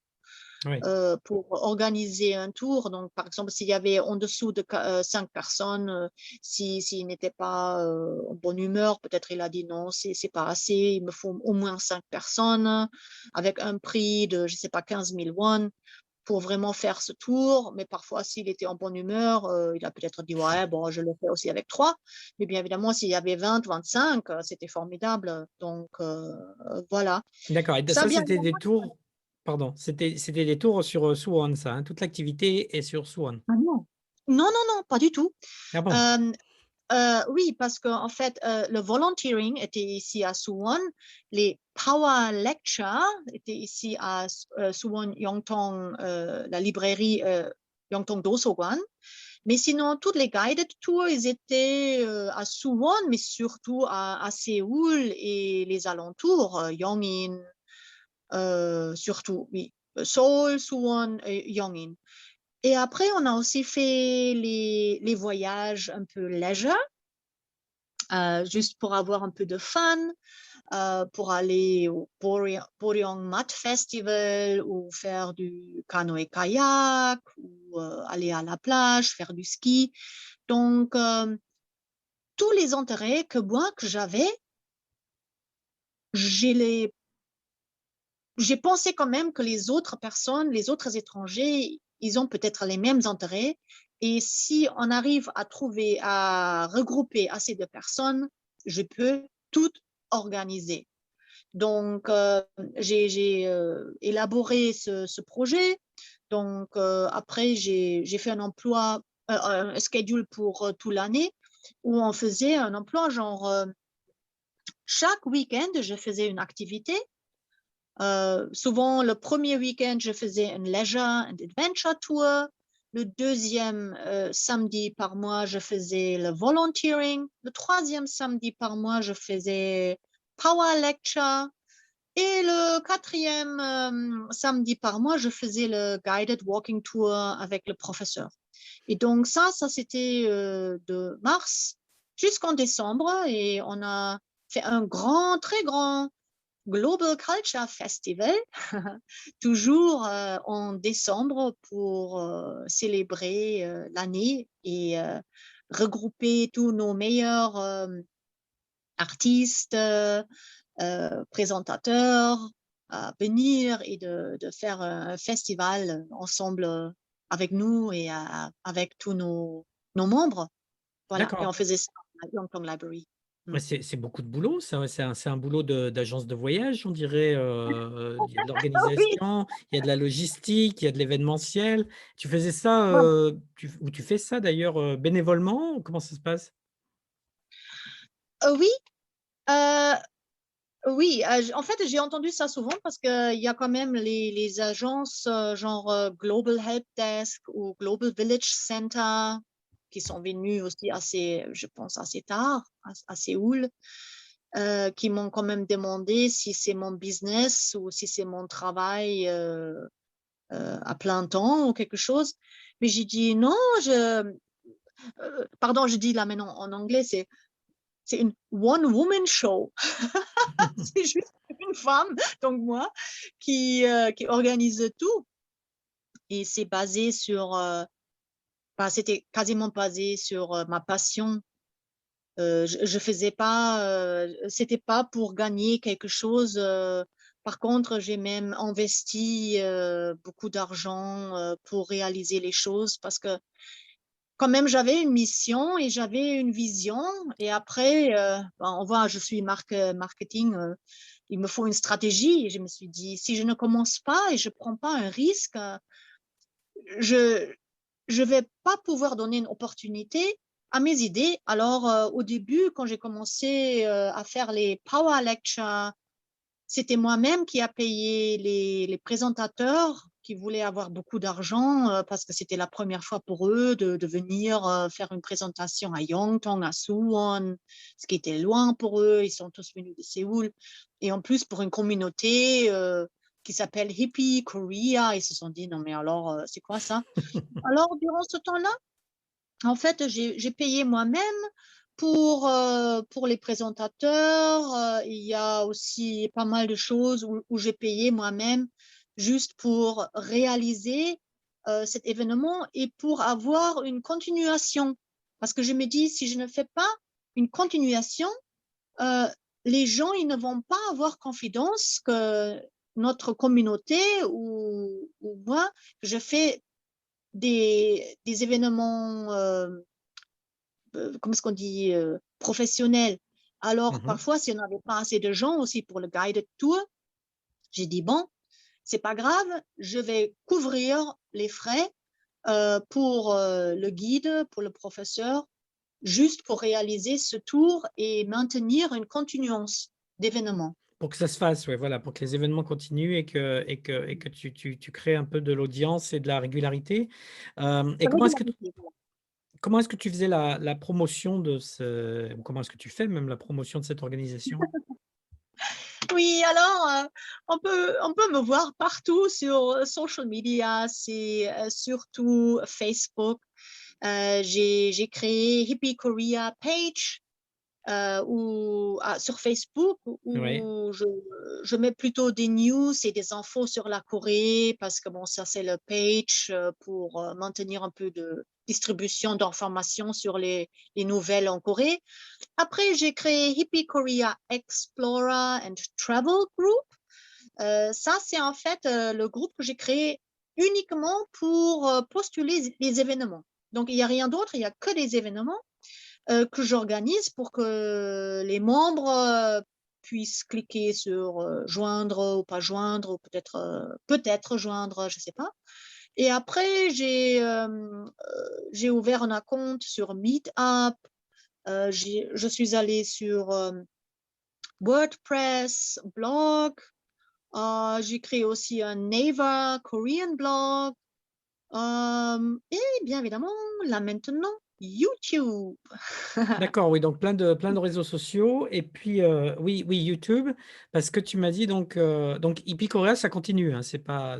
Oui, pour organiser un tour. Donc, par exemple, s'il y avait en dessous de 5 personnes, s'il n'était pas en bonne humeur, peut-être il a dit non, c'est pas assez, il me faut au moins 5 personnes avec un prix de, je sais pas, 15 000 won pour vraiment faire ce tour. Mais parfois, s'il était en bonne humeur, il a peut-être dit, ouais, bon, je le fais aussi avec 3. Mais bien évidemment, s'il y avait 20, 25, c'était formidable. Donc, voilà. d'accord. Et Ça, ça, bien c'était des tours, pardon, c'était des tours sur Suwon, ça, hein. Toute l'activité est sur Suwon. ah non. Non, non, non, pas du tout. Ah bon? Euh, oui, parce qu'en fait, le volunteering était ici à Suwon, les power lectures étaient ici à Suwon Yongtong, la librairie Yongtong Doso관. Mais sinon, toutes les guided tours, ils étaient à Suwon, mais surtout à Séoul et les alentours, Yongin, surtout, oui. Seoul, Suwon et Yongin. Et après, on a aussi fait les voyages un peu leisure, juste pour avoir un peu de fun, pour aller au Boryong Mat Festival ou faire du canoë-kayak ou aller à la plage, faire du ski. Donc, tous les intérêts que j'avais, j'ai pensé quand même que les autres personnes, les autres étrangers, ils ont peut-être les mêmes intérêts. Et si on arrive à regrouper assez de personnes, je peux tout organiser. Donc, j'ai élaboré ce projet. Donc, après, j'ai fait un emploi, un schedule pour toute l'année où on faisait un emploi genre chaque week-end, je faisais une activité. Souvent, le premier week-end, je faisais un leisure and adventure tour. Le deuxième samedi par mois, je faisais le volunteering. Le troisième samedi par mois, je faisais power lecture. Et le quatrième samedi par mois, je faisais le guided walking tour avec le professeur. Et donc ça c'était de mars jusqu'en décembre. Et on a fait un grand, très grand Global Culture Festival, toujours en décembre pour célébrer l'année et regrouper tous nos meilleurs artistes, présentateurs à venir et de faire un festival ensemble avec nous et avec tous nos membres. Voilà, et on D'accord. faisait ça à Yongtong Library. Mm. Ouais, c'est beaucoup de boulot, ça. Ouais, c'est un boulot d'agence de voyage, on dirait. Il y a de Ah oui, l'organisation, il y a de la logistique, il y a de l'événementiel. Tu faisais ça, ou tu fais ça d'ailleurs bénévolement? Comment ça se passe? oui, euh, oui, en fait, j'ai entendu ça souvent parce qu'il y a quand même les agences genre Global Help Desk ou Global Village Center qui sont venues aussi assez, je pense, assez tard à Séoul, qui m'ont quand même demandé si c'est mon business ou si c'est mon travail à plein temps ou quelque chose. Mais j'ai dit non, pardon, je dis là maintenant en anglais, c'est une one-woman show. C'est juste une femme, donc moi, qui organise tout. Et c'est basé sur, c'était quasiment basé sur ma passion. Je faisais pas, c'était pas pour gagner quelque chose. Par contre, j'ai même investi beaucoup d'argent pour réaliser les choses parce que quand même, j'avais une mission et j'avais une vision. Et après, on voit, je suis marketing, il me faut une stratégie. Et je me suis dit, si je ne commence pas et je ne prends pas un risque, je ne vais pas pouvoir donner une opportunité à mes idées. Alors, au début, quand j'ai commencé à faire les power lectures, c'était moi-même qui a payé les présentateurs qui voulaient avoir beaucoup d'argent parce que c'était la première fois pour eux de venir faire une présentation à Yongtong, à Suwon, ce qui était loin pour eux. Ils sont tous venus de Séoul. Et en plus, pour une communauté qui s'appelle Hippie Korea, ils se sont dit, non mais alors, c'est quoi ça? Alors, durant ce temps-là, en fait, j'ai payé moi-même pour les présentateurs. Il y a aussi pas mal de choses où j'ai payé moi-même juste pour réaliser cet événement et pour avoir une continuation. Parce que je me dis, si je ne fais pas une continuation, les gens, ils ne vont pas avoir confiance que notre communauté ou moi, je fais des événements, comment est-ce qu'on dit, professionnels. Alors, parfois, si on n'avait pas assez de gens aussi pour le guided tour, j'ai dit, bon, c'est pas grave, je vais couvrir les frais pour le guide, pour le professeur, juste pour réaliser ce tour et maintenir une continuance d'événements. Pour que ça se fasse, ouais, voilà, pour que les événements continuent et que tu crées un peu de l'audience et de la régularité. Et comment est-ce que tu faisais la promotion de ce ou comment est-ce que tu fais même la promotion de cette organisation? Oui, alors, on peut me voir partout sur social media, c'est surtout Facebook. J'ai créé Hippie Korea page sur Facebook Ouais. où je mets plutôt des news et des infos sur la Corée parce que bon, ça c'est le page pour maintenir un peu de distribution d'informations sur les nouvelles en Corée. Après, j'ai créé Hippie Korea Explorer and Travel Group. Ça, c'est en fait le groupe que j'ai créé uniquement pour postuler les événements. Donc, il n'y a rien d'autre, il n'y a que des événements que j'organise pour que les membres puissent cliquer sur joindre ou pas joindre, ou peut-être joindre, je ne sais pas. Et après, j'ai ouvert un compte sur Meetup. Je suis allée sur WordPress, blog. J'ai créé aussi un Naver Korean blog. Et bien évidemment, là maintenant, YouTube. D'accord, oui, donc plein de réseaux sociaux et puis, oui, YouTube, parce que tu m'as dit donc Hippie Korea, ça continue, hein, c'est pas,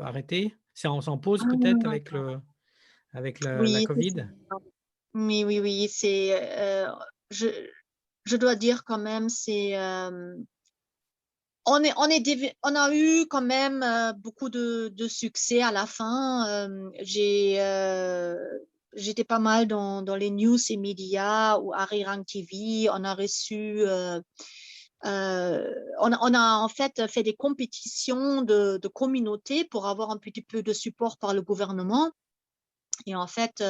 arrêté? C'est en pause peut-être avec la Oui, c'est ça. covid? Oui, oui, oui, je, je dois dire quand même, on a eu quand même beaucoup de succès à la fin. J'étais pas mal dans les news et médias ou Arirang TV. On a reçu, on a en fait des compétitions de communautés pour avoir un petit peu de support par le gouvernement. Et en fait,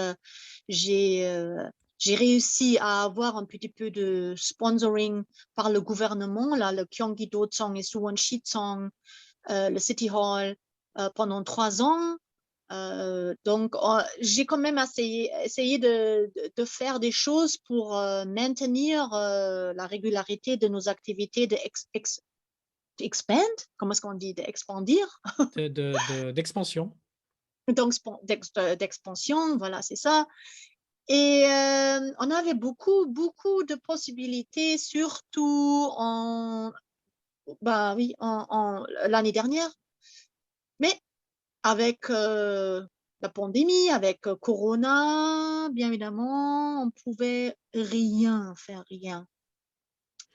j'ai euh, j'ai réussi à avoir un petit peu de sponsoring par le gouvernement, là, le Gyeonggi-do Song et Suwon-si-song, le City Hall, pendant 3 ans. Donc, j'ai quand même essayé de faire des choses pour maintenir la régularité de nos activités expand, comment est-ce qu'on dit, d'expandir, D'expansion. donc d'expansion, voilà, c'est ça. Et on avait beaucoup de possibilités, surtout bah oui, l'année dernière. Mais avec la pandémie, avec Corona, bien évidemment, on pouvait rien faire, rien.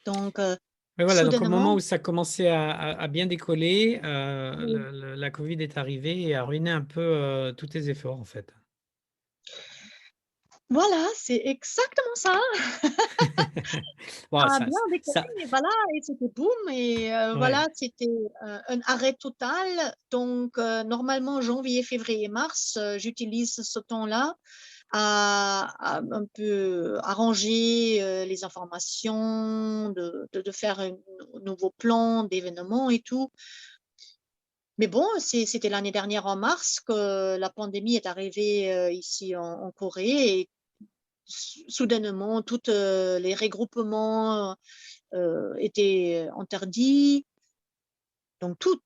Donc, Ouais, voilà, donc au soudainement, moment où ça commençait à bien décoller, oui, la covid est arrivée et a ruiné un peu, tous tes efforts, en fait. voilà, c'est exactement ça. Ça Bon, a bien décollé, ça et voilà, et c'était boum, et ouais. voilà, c'était un arrêt total. Donc, normalement, janvier, février, mars, j'utilise ce temps-là à un peu arranger les informations, de faire un nouveau plan d'événements et tout. Mais bon, c'était l'année dernière en mars que la pandémie est arrivée ici en Corée et soudainement, tous les regroupements étaient interdits. Donc, tout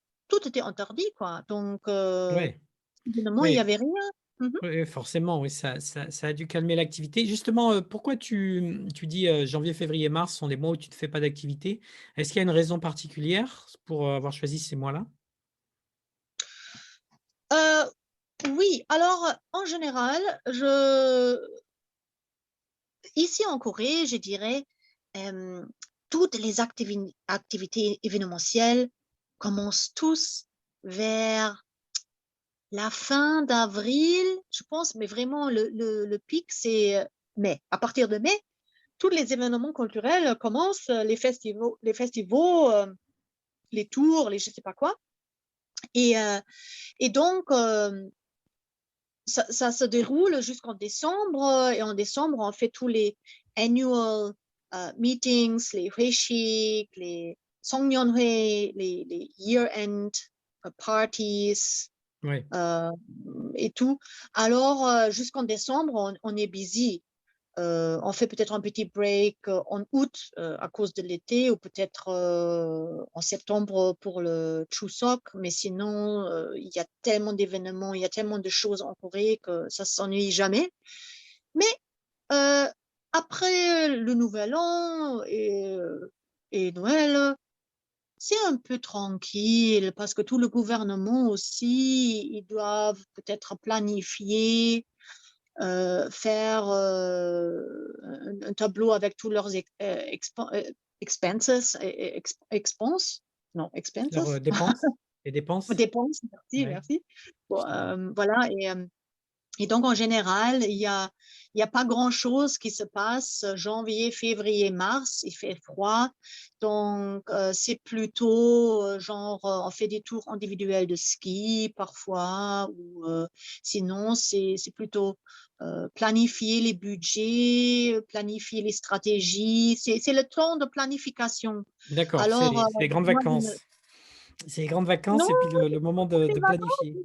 était interdit, quoi. Donc, Ouais, soudainement, il n'y oui, avait rien. Mhm. oui, forcément, oui, ça a dû calmer l'activité. Justement, pourquoi tu dis, janvier, février, mars sont les mois où tu ne fais pas d'activité? Est-ce qu'il y a une raison particulière pour, avoir choisi ces mois-là? Euh, oui, alors, en général, ici en Corée, je dirais, euh, toutes les activités événementielles commencent tous vers la fin d'avril, je pense, mais vraiment le pic, c'est mai. À partir de mai, tous les événements culturels commencent, les festivals, les tours, les je sais pas quoi. Et donc, ça se déroule jusqu'en décembre. Et en décembre, on fait tous les annual meetings, les hueshik, les songyeonhue, les year-end parties Oui, et tout. Alors, jusqu'en décembre, on est busy. On fait peut-être un petit break en août à cause de l'été ou peut-être en septembre pour le Chuseok. Mais sinon, il y a tellement d'événements, il y a tellement de choses en Corée que ça ne s'ennuie jamais. Mais après le Nouvel An et Noël, c'est un peu tranquille parce que tout le gouvernement aussi, ils doivent peut-être planifier faire un tableau avec tous leurs expenses, non, leurs expenses, dépenses, les dépenses. dépenses, merci, Ouais. merci. Bon, voilà, et donc en général, il y a pas grand-chose qui se passe janvier, février, mars, il fait froid, donc c'est plutôt genre on fait des tours individuels de ski parfois, ou sinon c'est plutôt planifier les budgets, planifier les stratégies, c'est le temps de planification. D'accord, Alors, c'est les grandes moi, vacances. C'est les grandes vacances non, et puis le moment c'est de planifier.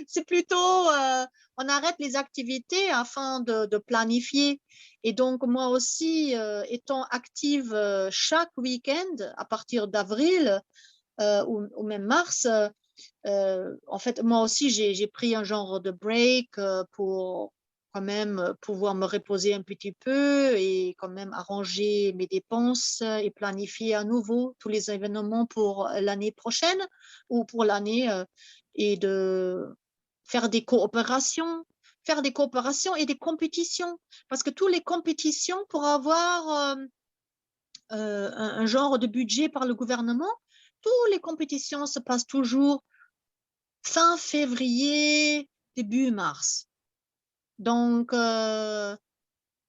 c'est plutôt, on arrête les activités afin de planifier. Et donc, moi aussi, étant active chaque week-end à partir d'avril ou même mars, en fait, moi aussi, j'ai pris un genre de break pour quand même pouvoir me reposer un petit peu et quand même arranger mes dépenses et planifier à nouveau tous les événements pour l'année prochaine ou pour l'année et de faire des coopérations et des compétitions. Parce que toutes les compétitions, pour avoir un genre de budget par le gouvernement, toutes les compétitions se passent toujours fin février, début mars. Donc,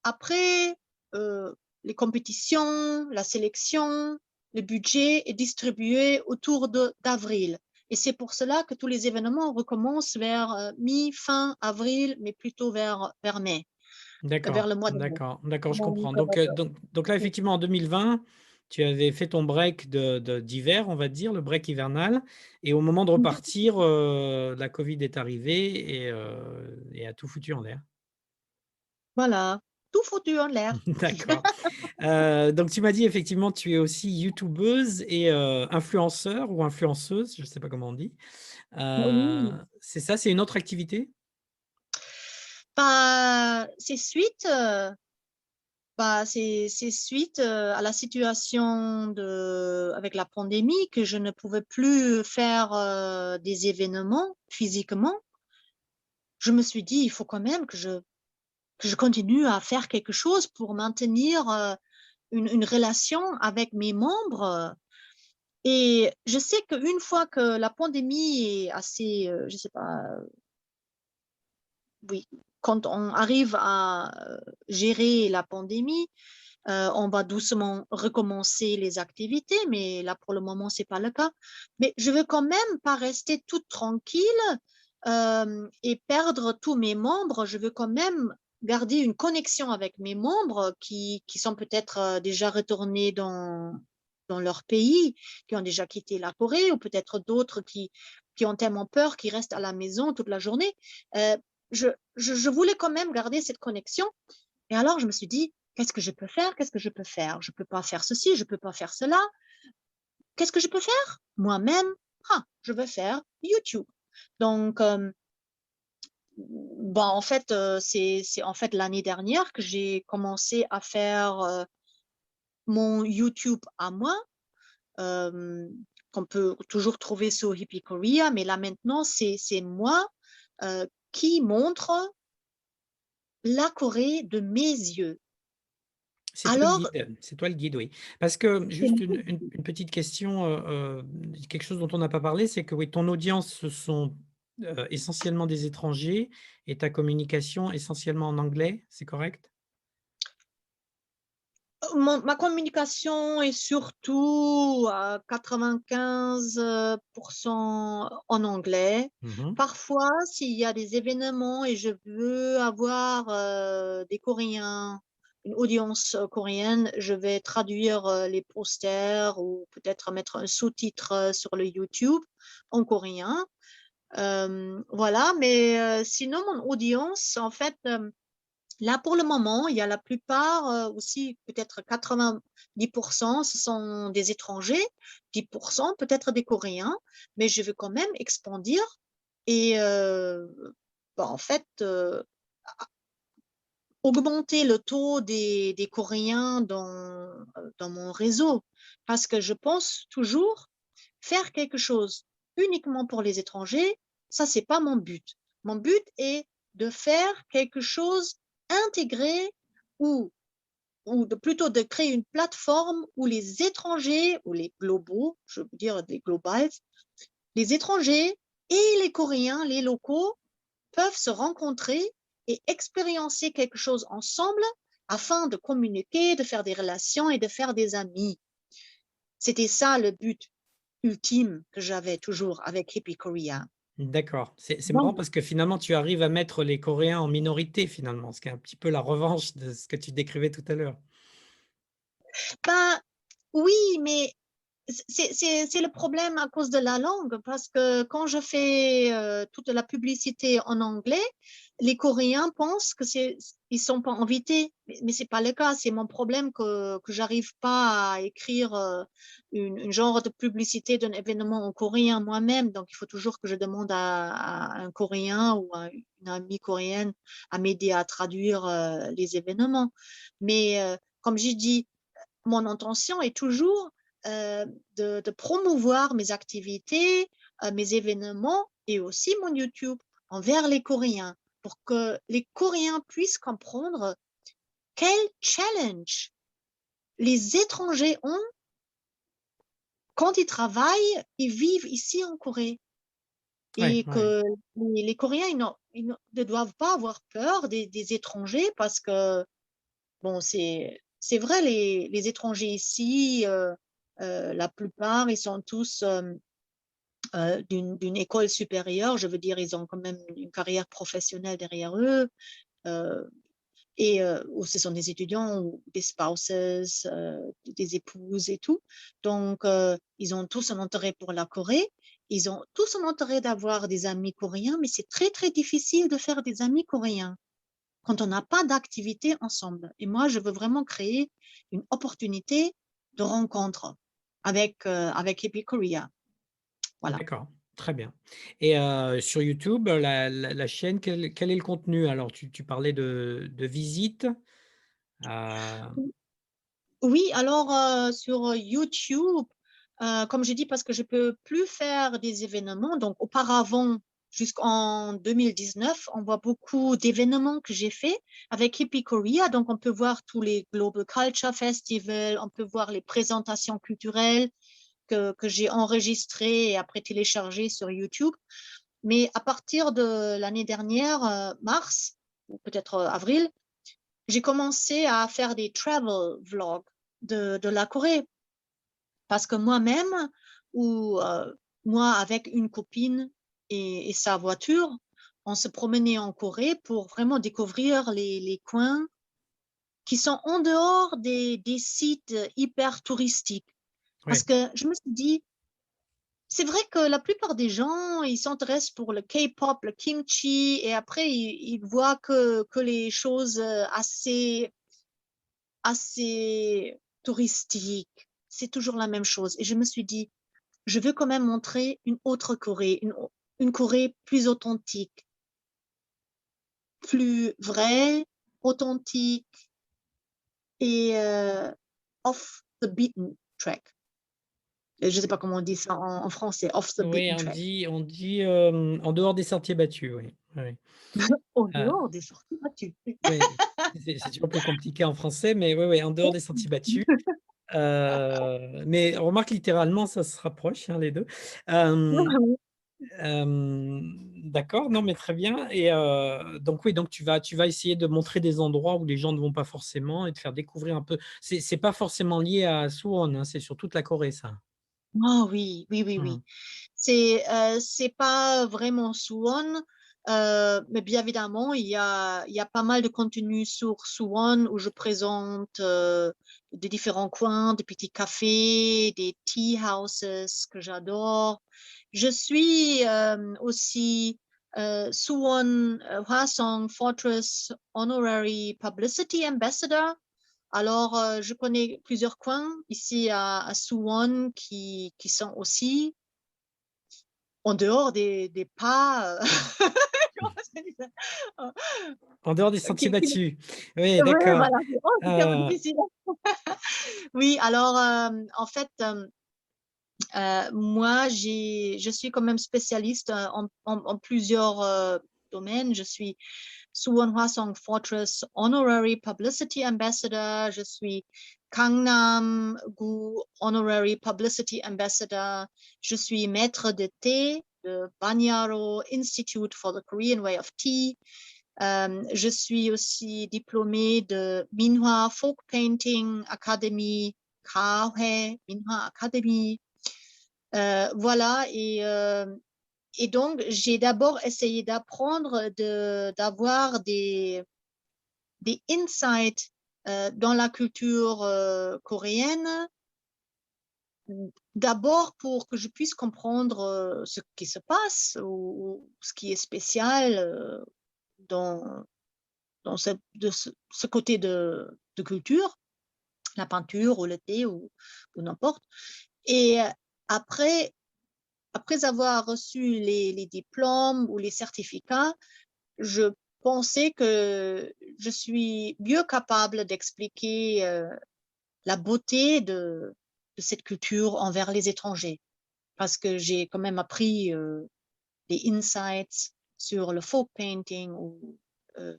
après les compétitions, la sélection, le budget est distribué autour d'avril. Et c'est pour cela que tous les événements recommencent vers mi-fin avril, mais plutôt vers mai, vers D'accord, le mois de mai. d'accord, d'accord, je Donc, comprends. Donc là, effectivement, en 2020, tu avais fait ton break d'hiver, on va dire, le break hivernal. Et au moment de repartir, la Covid est arrivée et a tout foutu en l'air. voilà, tout foutu en l'air. D'accord. Donc tu m'as dit effectivement, tu es aussi youtubeuse et influenceur ou influenceuse, je ne sais pas comment on dit. Oui. C'est ça, c'est une autre activité? Bah, c'est suite à la situation avec la pandémie que je ne pouvais plus faire des événements physiquement. Je me suis dit, il faut quand même que je continue à faire quelque chose pour maintenir une relation avec mes membres. Et je sais qu'une fois que la pandémie est assez, je sais pas, oui, quand on arrive à gérer la pandémie, on va doucement recommencer les activités, mais là, pour le moment, c'est pas le cas. Mais je veux quand même pas rester toute tranquille et perdre tous mes membres. Je veux quand même garder une connexion avec mes membres qui sont peut-être déjà retournés dans leur pays, qui ont déjà quitté la Corée, ou peut-être d'autres qui ont tellement peur, qui restent à la maison toute la journée. Euh, je voulais quand même garder cette connexion. Et alors, je me suis dit, qu'est-ce que je peux faire? Qu'est-ce que je peux faire? Je ne peux pas faire ceci, je ne peux pas faire cela. Qu'est-ce que je peux faire? Moi-même, je vais faire YouTube. Donc, en fait, c'est en fait l'année dernière que j'ai commencé à faire mon YouTube à moi, qu'on peut toujours trouver sur Hippie Korea, mais là maintenant, c'est moi qui montre la Corée de mes yeux. C'est toi le Alors, guide, c'est toi le guide, oui. Parce que c'est juste une petite question, quelque chose dont on n'a pas parlé, c'est que oui, ton audience, ce sont, essentiellement des étrangers et ta communication essentiellement en anglais, c'est correct? ma communication est surtout à 95% en anglais. Mmh. Parfois, s'il y a des événements et je veux avoir des Coréens, une audience coréenne, je vais traduire les posters ou peut-être mettre un sous-titre sur le YouTube en coréen. Voilà, mais sinon, mon audience, en fait, là, pour le moment, il y a la plupart aussi, peut-être 90%, ce sont des étrangers, 10% peut-être des Coréens, mais je veux quand même expandir et en fait, augmenter le taux des Coréens dans mon réseau. Parce que je pense toujours faire quelque chose uniquement pour les étrangers, ça, c'est pas mon but. Mon but est de faire quelque chose intégré ou, plutôt de créer une plateforme où les étrangers ou les globaux, je veux dire des globals, les étrangers et les Coréens, les locaux, peuvent se rencontrer et expérimenter quelque chose ensemble afin de communiquer, de faire des relations et de faire des amis. C'était ça le but ultime que j'avais toujours avec Hippie Korea. D'accord. C'est marrant Donc, parce que finalement, tu arrives à mettre les Coréens en minorité finalement, ce qui est un petit peu la revanche de ce que tu décrivais tout à l'heure. ben, oui, mais c'est le problème à cause de la langue, parce que quand je fais toute la publicité en anglais, les Coréens pensent que ils sont pas invités, mais c'est pas le cas. C'est mon problème que j'arrive pas à écrire une genre de publicité d'un événement en coréen moi-même. Donc, il faut toujours que je demande à un Coréen ou à une amie coréenne à m'aider à traduire les événements. Mais comme j'ai dit, mon intention est toujours de promouvoir mes activités, mes événements et aussi mon YouTube envers les Coréens pour que les Coréens puissent comprendre quel challenge les étrangers ont quand ils travaillent et vivent ici en Corée. Ouais, Et ouais. que les Coréens, ne doivent pas avoir peur des étrangers parce que, bon, c'est vrai, les étrangers ici, la plupart, ils sont tous d'une école supérieure. Je veux dire, ils ont quand même une carrière professionnelle derrière eux. euh, ou ce sont des étudiants ou des spouses, des épouses et tout. Donc, ils ont tous un intérêt pour la Corée. Ils ont tous un intérêt d'avoir des amis coréens, mais c'est très, très difficile de faire des amis coréens quand on n'a pas d'activité ensemble. Et moi, je veux vraiment créer une opportunité de rencontre avec Hippie Korea. Voilà. D'accord, très bien. Et sur YouTube, la chaîne, quel est le contenu? Alors tu parlais de visites, heu, Oui, alors sur YouTube, comme j'ai dit, parce que je peux plus faire des événements, donc auparavant, jusqu'en 2019, on voit beaucoup d'événements que j'ai fait avec Hippie Korea, donc on peut voir tous les Global Culture Festival, on peut voir les présentations culturelles que j'ai enregistrées et après téléchargées sur YouTube. Mais à partir de l'année dernière, mars, ou peut-être avril, j'ai commencé à faire des travel vlogs de la Corée. Parce que moi-même, ou moi avec une copine et sa voiture, on se promenait en Corée pour vraiment découvrir les coins qui sont en dehors des sites hyper touristiques. Parce ouais, que je me suis dit, c'est vrai que la plupart des gens, ils s'intéressent pour le K-pop, le kimchi, et après, ils voient que les choses assez touristiques. C'est toujours la même chose. Et je me suis dit, je veux quand même montrer une autre Corée, une Corée plus authentique, plus vraie, authentique et off the beaten track. Je ne sais pas comment on dit ça en français, off the oui, beaten track. on dit, en dehors des sentiers battus, oui. Oui. En Euh, dehors des sorties battues. oui. C'est toujours plus compliqué en français, mais oui, oui, en dehors des sentiers battus. Mais remarque, littéralement, ça se rapproche, hein, les deux. Euh, d'accord, non, mais très bien. Et donc oui, donc tu vas essayer de montrer des endroits où les gens ne vont pas forcément et de faire découvrir un peu. C'est pas forcément lié à Suwon, hein, c'est sur toute la Corée, ça. Ah oui, oui, oui, oui. Mhm. C'est pas vraiment Suwon, mais bien évidemment, il y a pas mal de contenu sur Suwon où je présente des différents coins, des petits cafés, des tea houses que j'adore. Je suis aussi Suwon Hwasong Fortress Honorary Publicity Ambassador. Alors, je connais plusieurs coins ici à Suwon qui sont aussi en dehors des pas, comment ça dit ça? En dehors des sentiers Qui battus. Oui, ouais, d'accord. voilà. Oh, c'était un peu Euh, difficile. Oui, alors, en fait, moi, je suis quand même spécialiste en plusieurs domaines. Je suis Suwon Hwasong Fortress Honorary Publicity Ambassador. Je suis Gangnam-gu Honorary Publicity Ambassador. Je suis maître de thé de Banyaro Institute for the Korean Way of Tea. Je suis aussi diplômée de Minhwa Folk Painting Academy, Kahwe Minhwa Academy. Voilà, et donc j'ai d'abord essayé d'apprendre, d'avoir des insights dans la culture coréenne, d'abord pour que je puisse comprendre ce qui se passe ou ce qui est spécial dans, ce côté de culture, la peinture ou le thé ou n'importe. Et après, après avoir reçu les diplômes ou les certificats, je pensais que je suis mieux capable d'expliquer la beauté de cette culture envers les étrangers. Parce que j'ai quand même appris des insights sur le folk painting ou euh,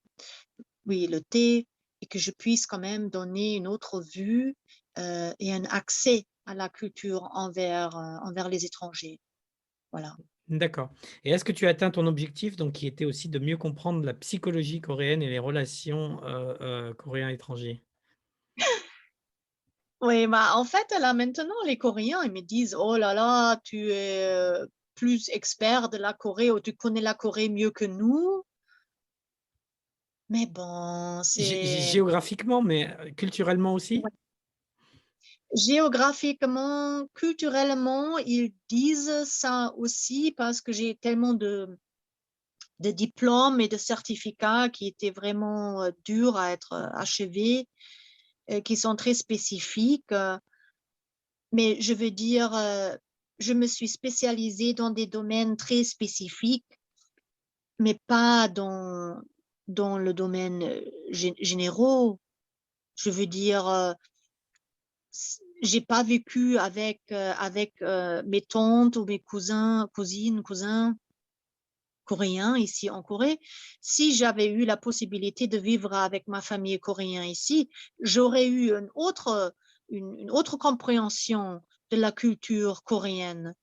oui, le thé, et que je puisse quand même donner une autre vue et un accès à la culture envers les étrangers. Voilà. d'accord. Et est-ce que tu as atteint ton objectif, donc qui était aussi de mieux comprendre la psychologie coréenne et les relations coréens-étrangers? Oui, bah, en fait, là, maintenant, les Coréens, ils me disent, oh là là, tu es plus expert de la Corée ou tu connais la Corée mieux que nous. Mais bon, c'est Géographiquement, mais culturellement aussi? ouais. Géographiquement, culturellement, ils disent ça aussi parce que j'ai tellement de diplômes et de certificats qui étaient vraiment durs à être achevés, qui sont très spécifiques. Mais je veux dire, je me suis spécialisée dans des domaines très spécifiques, mais pas dans le domaine généraux. Je veux dire, j'ai pas vécu avec mes tantes ou mes cousins coréens ici en Corée. Si j'avais eu la possibilité de vivre avec ma famille coréenne ici, j'aurais eu une autre compréhension de la culture coréenne.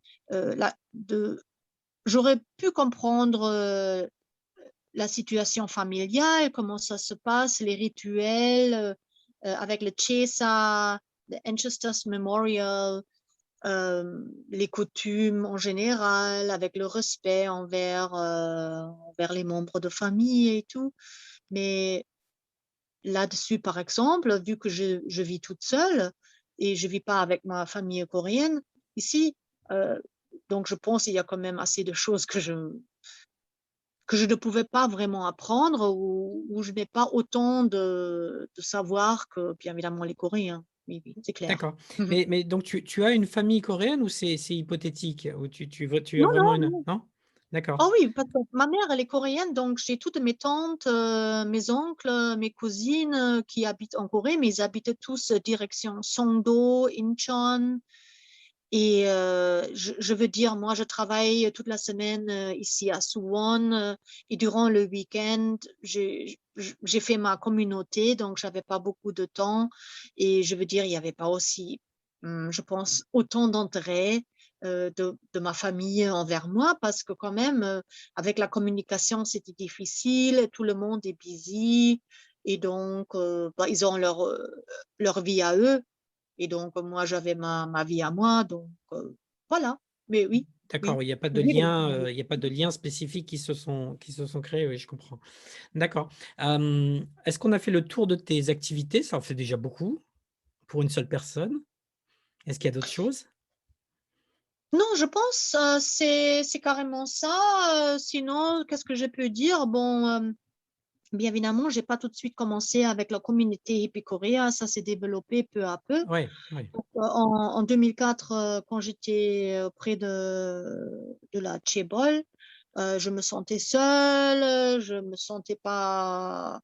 J'aurais pu comprendre la situation familiale, comment ça se passe, les rituels avec le Chesa, le Ancestors Memorial, les coutumes en général, avec le respect envers les membres de famille et tout. Mais là-dessus, par exemple, vu que je vis toute seule et je ne vis pas avec ma famille coréenne ici, euh, donc je pense qu'il y a quand même assez de choses que je ne pouvais pas vraiment apprendre ou où je n'ai pas autant de savoir que, bien évidemment, les Coréens. Oui, oui, c'est clair. D'accord. Mais donc, tu as une famille coréenne ou c'est hypothétique? Ou tu as Non, vraiment non, une... non. Non? D'accord. Oh oui, parce que ma mère, elle est coréenne, donc j'ai toutes mes tantes, mes oncles, mes cousines qui habitent en Corée, mais ils habitent tous direction Songdo, Incheon. Et je veux dire, moi, je travaille toute la semaine ici à Suwon et durant le week-end, j'ai fait ma communauté, donc j'avais pas beaucoup de temps. Et je veux dire, il n'y avait pas aussi, je pense, autant d'intérêt de ma famille envers moi parce que quand même, avec la communication, c'était difficile, tout le monde est busy et donc ils ont leur vie à eux. Et donc, moi, j'avais ma vie à moi. Donc, voilà. Mais oui, D'accord, oui. il n'y a pas de Oui, lien, il y a pas de liens spécifiques qui se sont créés, oui, je comprends. D'accord. Est-ce qu'on a fait le tour de tes activités? Ça en fait déjà beaucoup pour une seule personne. Est-ce qu'il y a d'autres choses? non, je pense c'est carrément ça. Sinon, qu'est-ce que je peux dire? Bon, bien évidemment, j'ai pas tout de suite commencé avec la communauté Hippie Korea. Ça s'est développé peu à peu. Oui, oui. Donc, en 2004, quand j'étais auprès de la Chaebol, je me sentais seule, je me sentais pas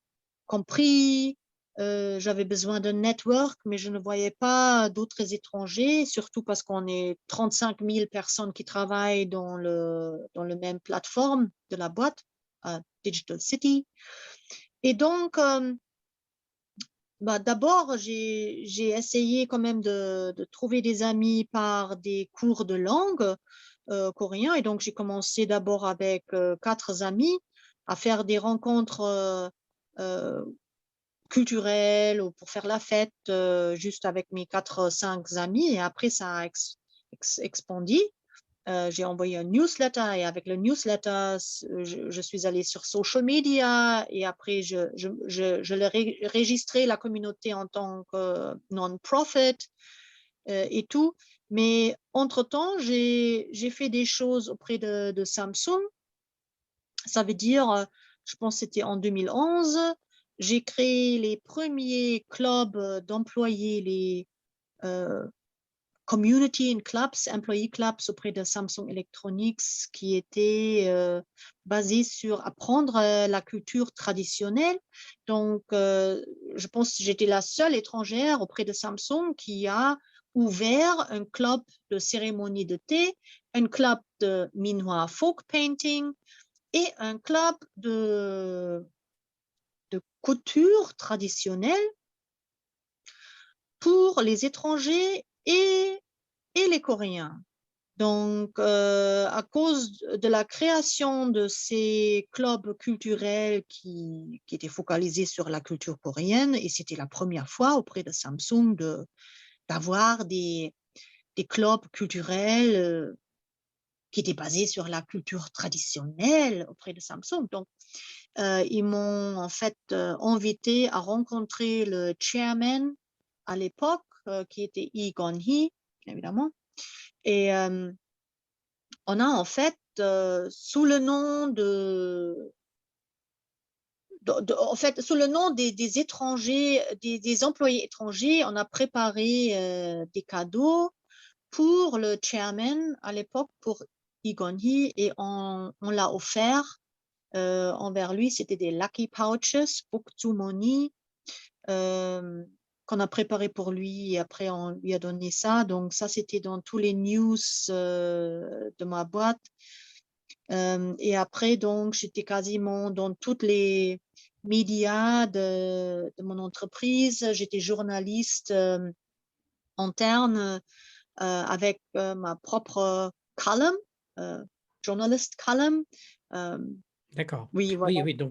compris, j'avais besoin d'un network, mais je ne voyais pas d'autres étrangers, surtout parce qu'on est 35 000 personnes qui travaillent dans le même plateforme de la boîte, Digital City. Et donc, d'abord, j'ai essayé quand même de trouver des amis par des cours de langue coréen. Et donc, j'ai commencé d'abord avec 4 amis à faire des rencontres euh, culturelles ou pour faire la fête juste avec mes 4, 5 amis. Et après, ça a expandi. J'ai envoyé un newsletter et avec le newsletter, je suis allée sur social media et après, je l'ai registré la communauté en tant que non-profit et tout. Mais entre-temps, j'ai fait des choses auprès de Samsung. Ça veut dire, je pense que c'était en 2011, j'ai créé les premiers clubs d'employés, les community and clubs, employee clubs auprès de Samsung Electronics qui étaient basés sur apprendre la culture traditionnelle. Donc, je pense que j'étais la seule étrangère auprès de Samsung qui a ouvert un club de cérémonie de thé, un club de Minhwa folk painting et un club de couture traditionnelle pour les étrangers et les Coréens. Donc, à cause de la création de ces clubs culturels qui étaient focalisés sur la culture coréenne, et c'était la première fois auprès de Samsung d'avoir des clubs culturels qui étaient basés sur la culture traditionnelle auprès de Samsung. Donc, ils m'ont en fait invité à rencontrer le chairman à l'époque, qui était Lee Gon-hee, évidemment. Et on a en fait, sous le nom en fait, sous le nom des étrangers, des employés étrangers, on a préparé des cadeaux pour le chairman à l'époque, pour Lee Gon-hee, et on l'a offert envers lui. C'était des lucky pouches, bokju money, qu'on a préparé pour lui et après on lui a donné ça. Donc ça, c'était dans tous les news de ma boîte. Et après, donc, j'étais quasiment dans toutes les médias de mon entreprise. J'étais journaliste interne avec ma propre column, journalist column. D'accord. Oui, voilà. Oui, oui,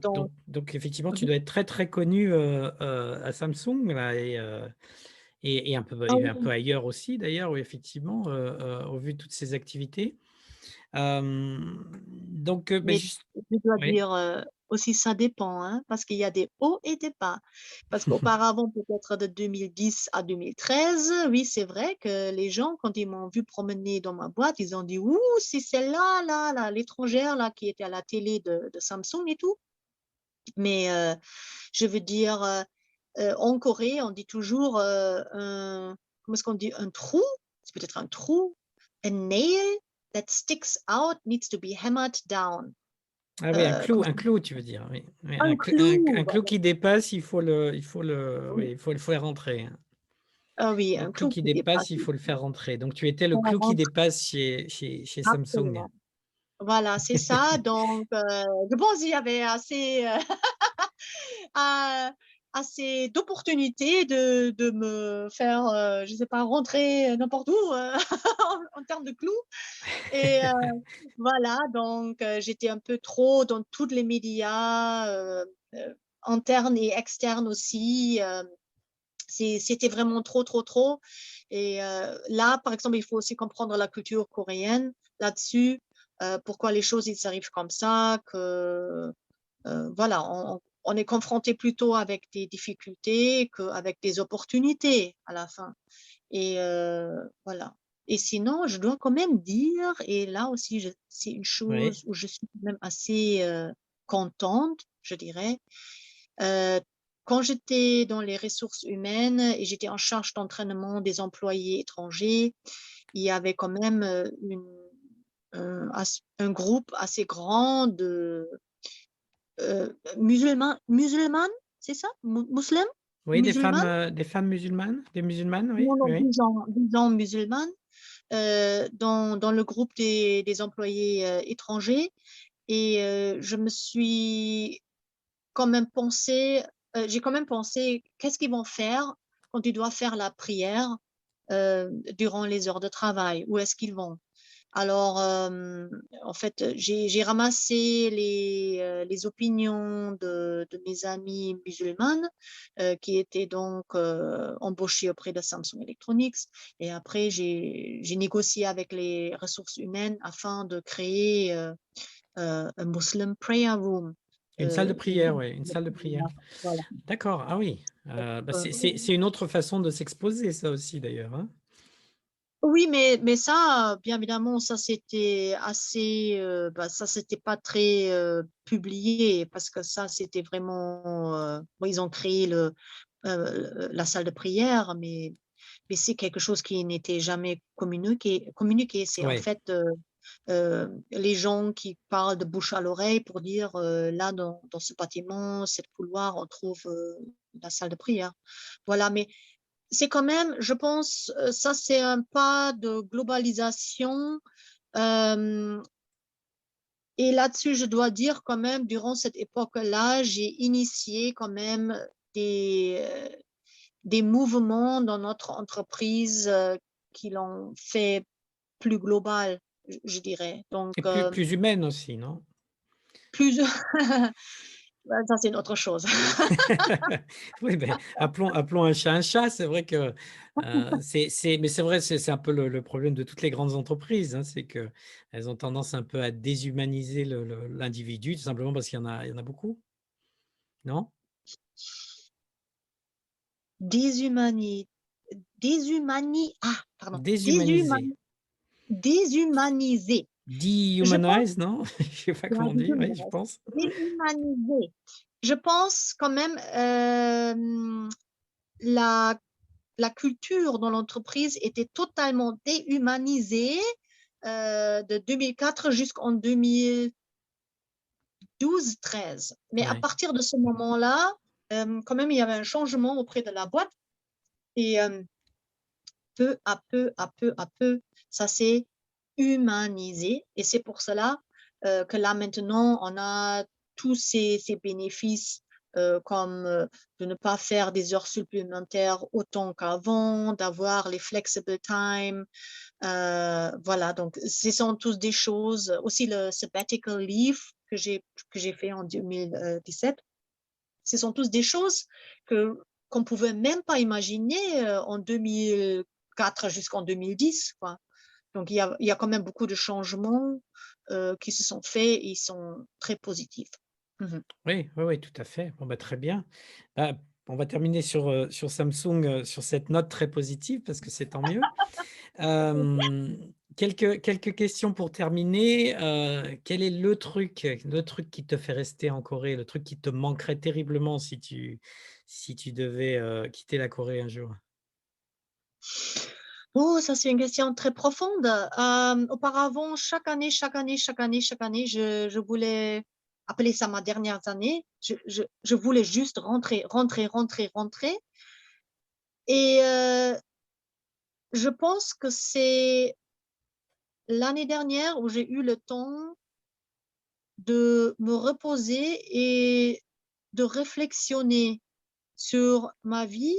donc effectivement, tu dois être très, très connu à Samsung là, et Ah un peu oui, ailleurs aussi d'ailleurs, oui, effectivement, au vu de toutes ces activités. Donc, mais juste, je dois oui, dire aussi, ça dépend, hein, parce qu'il y a des hauts et des bas. Parce qu'auparavant, peut-être de 2010 à 2013, oui, c'est vrai que les gens, quand ils m'ont vu promener dans ma boîte, ils ont dit, ouh, c'est celle-là, là, l'étrangère, là, qui était à la télé de Samsung et tout. Mais je veux dire, en Corée, on dit toujours comment est-ce qu'on dit, un trou, c'est peut-être un trou, a nail that sticks out needs to be hammered down. ah oui, Comment un clou, tu veux dire, oui. Oui, un clou, un clou voilà. qui dépasse, il faut le, oui, il faut le rentrer, hein. Ah oui, Le un clou clou qui qui dépasse. dépasse, il faut le faire rentrer. Donc tu étais le Voilà, clou qui dépasse chez Samsung. absolument. Voilà, c'est ça. Donc, je pense qu'il y avait assez, à- assez d'opportunités de me faire, je ne sais pas, rentrer n'importe où en termes de clous. Et voilà, donc j'étais un peu trop dans tous les médias, internes et externes aussi. C'était vraiment trop, trop, trop. Et là, par exemple, il faut aussi comprendre la culture coréenne là-dessus, pourquoi les choses ils arrivent comme ça, que voilà, on est confronté plutôt avec des difficultés qu'avec des opportunités à la fin. Et voilà. Et sinon, je dois quand même dire, et là aussi, c'est une Oui, chose où je suis quand même assez contente, je dirais. Euh, Quand j'étais dans les ressources humaines et j'étais en charge d'entraînement des employés étrangers, il y avait quand même un groupe assez grand de musulmanes, c'est ça? Musulmanes? oui, Musulmanes? des femmes musulmanes, des musulmanes, oui, Non, non, oui. disons musulmanes, dans le groupe des employés étrangers. Et je me suis quand même pensé, j'ai quand même pensé, qu'est-ce qu'ils vont faire quand tu dois faire la prière durant les heures de travail? Où est-ce qu'ils vont? Alors, en fait, j'ai ramassé les opinions de mes amis musulmanes qui étaient donc embauchés auprès de Samsung Electronics. Et après, j'ai négocié avec les ressources humaines afin de créer un Muslim prayer room. Une salle de Une prière, oui, une salle de prière. voilà. D'accord, ah oui. Bah, c'est une autre façon de s'exposer, ça aussi, d'ailleurs, hein. Oui, mais ça, bien évidemment, ça c'était assez, ça c'était pas très publié parce que ça c'était vraiment, bon, ils ont créé la salle de prière, mais c'est quelque chose qui n'était jamais communiqué. C'est en Ouais, fait les gens qui parlent de bouche à l'oreille pour dire là dans ce bâtiment, cette couloir, on trouve la salle de prière. Voilà, mais c'est quand même, je pense, ça c'est un pas de globalisation. Euh, et là-dessus, je dois dire quand même, durant cette époque-là, j'ai initié quand même des mouvements dans notre entreprise qui l'ont fait plus global, je dirais. Donc, et plus humaine aussi, non? plus, ça c'est une autre chose. Oui, beh, appelons un chat. C'est vrai que, mais c'est vrai, c'est un peu le problème de toutes les grandes entreprises, hein, c'est qu'elles ont tendance un peu à déshumaniser l'individu, tout simplement parce qu'il y en a beaucoup, non? Déshumani, pardon, Déshumaniser. déshumaniser. Je pense, Dehumanize, non? Je sais pas comment on dit, oui, je pense. déshumanisé. Je pense quand même la, la culture dans l'entreprise était totalement déhumanisée de 2004 jusqu'en 2012-13. Mais à Ouais. partir de ce moment-là, quand même, il y avait un changement auprès de la boîte et peu à peu, à peu, ça s'est humanisé. Et c'est pour cela que là, maintenant, on a tous ces bénéfices comme de ne pas faire des heures supplémentaires autant qu'avant, d'avoir les flexible time. Voilà, donc ce sont tous des choses. Aussi le sabbatical leave que j'ai fait en 2017. Ce sont tous des choses qu'on pouvait même pas imaginer en 2004 jusqu'en 2010, quoi. Donc, il y a quand même beaucoup de changements qui se sont faits et ils sont très positifs. Mhm. Oui, oui, oui, tout à fait. Bon, bah, très bien. Bah, on va terminer sur Samsung, sur cette note très positive parce que c'est tant mieux. Quelques questions pour terminer. Quel est le truc qui te fait rester en Corée, le truc qui te manquerait terriblement si tu devais, quitter la Corée un jour? Oh, ça, c'est une question très profonde. Auparavant, chaque année, je voulais appeler ça ma dernière année. Je voulais juste rentrer, rentrer, rentrer, rentrer. Et je pense que c'est l'année dernière où j'ai eu le temps de me reposer et de réflexionner sur ma vie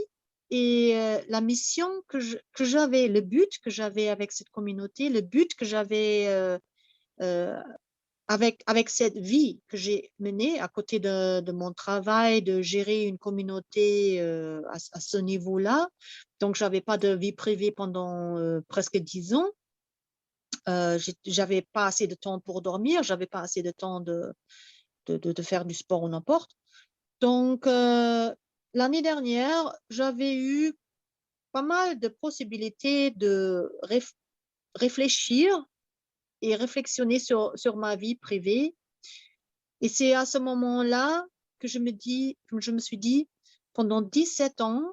et la mission que j'avais, le but que j'avais avec cette communauté, le but que j'avais euh, avec cette vie que j'ai menée à côté de mon travail, de gérer une communauté à ce niveau-là. Donc, je n'avais pas de vie privée pendant presque 10 ans. J'avais pas assez de temps pour dormir, j'avais pas assez de temps de faire du sport ou n'importe. Donc, l'année dernière, j'avais eu pas mal de possibilités de réfléchir et réflexionner sur ma vie privée. Et c'est à ce moment-là que je me suis dit, pendant 17 ans,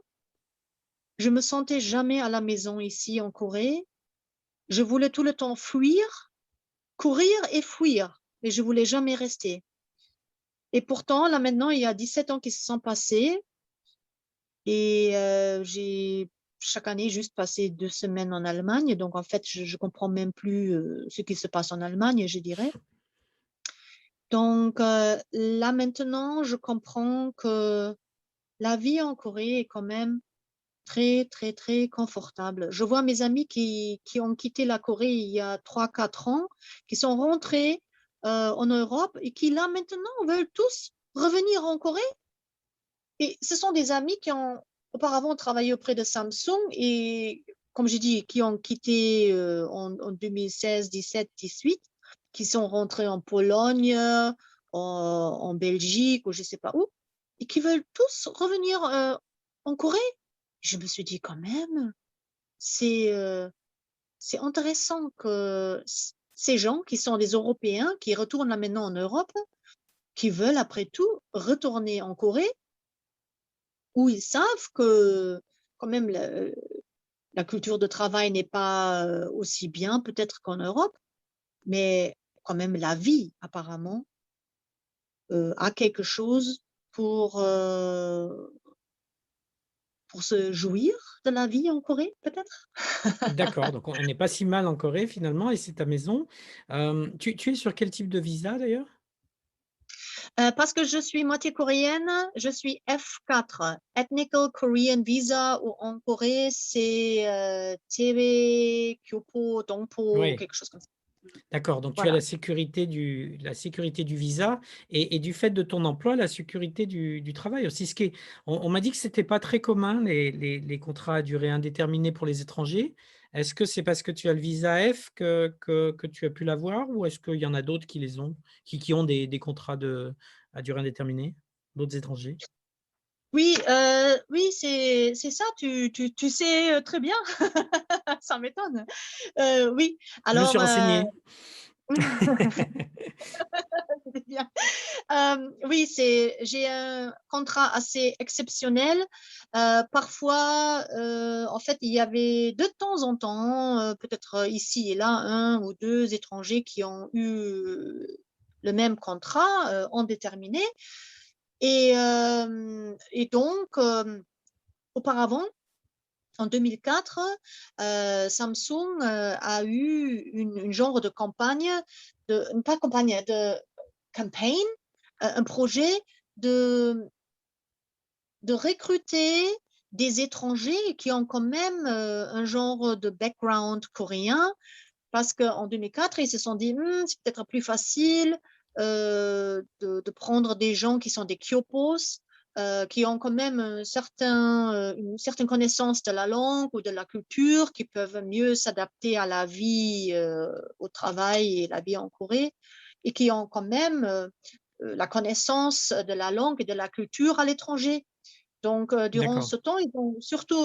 je me sentais jamais à la maison ici en Corée. Je voulais tout le temps fuir, courir et fuir, mais je voulais jamais rester. Et pourtant, là maintenant, il y a 17 ans qui se sont passés et j'ai chaque année juste passé 2 semaines en Allemagne. Donc, en fait, je comprends même plus ce qui se passe en Allemagne, je dirais. Donc, là maintenant, je comprends que la vie en Corée est quand même très, très, très confortable. Je vois mes amis qui ont quitté la Corée il y a 3, 4 ans, qui sont rentrés en Europe et qui là maintenant veulent tous revenir en Corée. Et ce sont des amis qui ont auparavant travaillé auprès de Samsung et, comme j'ai dit, qui ont quitté en 2016, 17, 18, qui sont rentrés en Pologne, en Belgique ou je ne sais pas où, et qui veulent tous revenir en Corée. Je me suis dit quand même, c'est intéressant que ces gens qui sont des Européens, qui retournent là maintenant en Europe, qui veulent après tout retourner en Corée, où ils savent que quand même la culture de travail n'est pas aussi bien peut-être qu'en Europe, mais quand même la vie apparemment a quelque chose pour se jouir de la vie en Corée peut-être. D'accord, donc on n'est pas si mal en Corée finalement et c'est ta maison. Tu es sur quel type de visa d'ailleurs? Parce que je suis moitié coréenne, je suis F4, Ethnical Korean Visa, ou en Corée, c'est Jewe, Gyopo, Dongpo, Oui, quelque chose comme ça. d'accord, donc tu as Voilà. la sécurité du visa et du fait de ton emploi, la sécurité du travail aussi. On m'a dit que ce n'était pas très commun, les contrats à durée indéterminée pour les étrangers. Est-ce que c'est parce que tu as le visa F que tu as pu l'avoir ou est-ce qu'il y en a d'autres qui les ont, qui ont des contrats à durée indéterminée, d'autres étrangers? Oui, oui, c'est ça, tu sais très bien, ça m'étonne. Oui, Je me suis alors, renseigné. c'est bien. Oui, j'ai un contrat assez exceptionnel. Parfois, en fait, il y avait de temps en temps, peut-être ici et là, un ou deux étrangers qui ont eu le même contrat indéterminé. Et donc, auparavant, en 2004, Samsung a eu une genre de campagne, pas campagne, de campaign, un projet de, de recruter des étrangers qui ont quand même un genre de background coréen, parce qu'en 2004, ils se sont dit, c'est peut-être plus facile de prendre des gens qui sont des kyopos, qui ont quand même une certaine connaissance de la langue ou de la culture, qui peuvent mieux s'adapter à la vie au travail et la vie en Corée, et qui ont quand même la connaissance de la langue et de la culture à l'étranger. Donc, durant D'accord. ce temps, ils ont surtout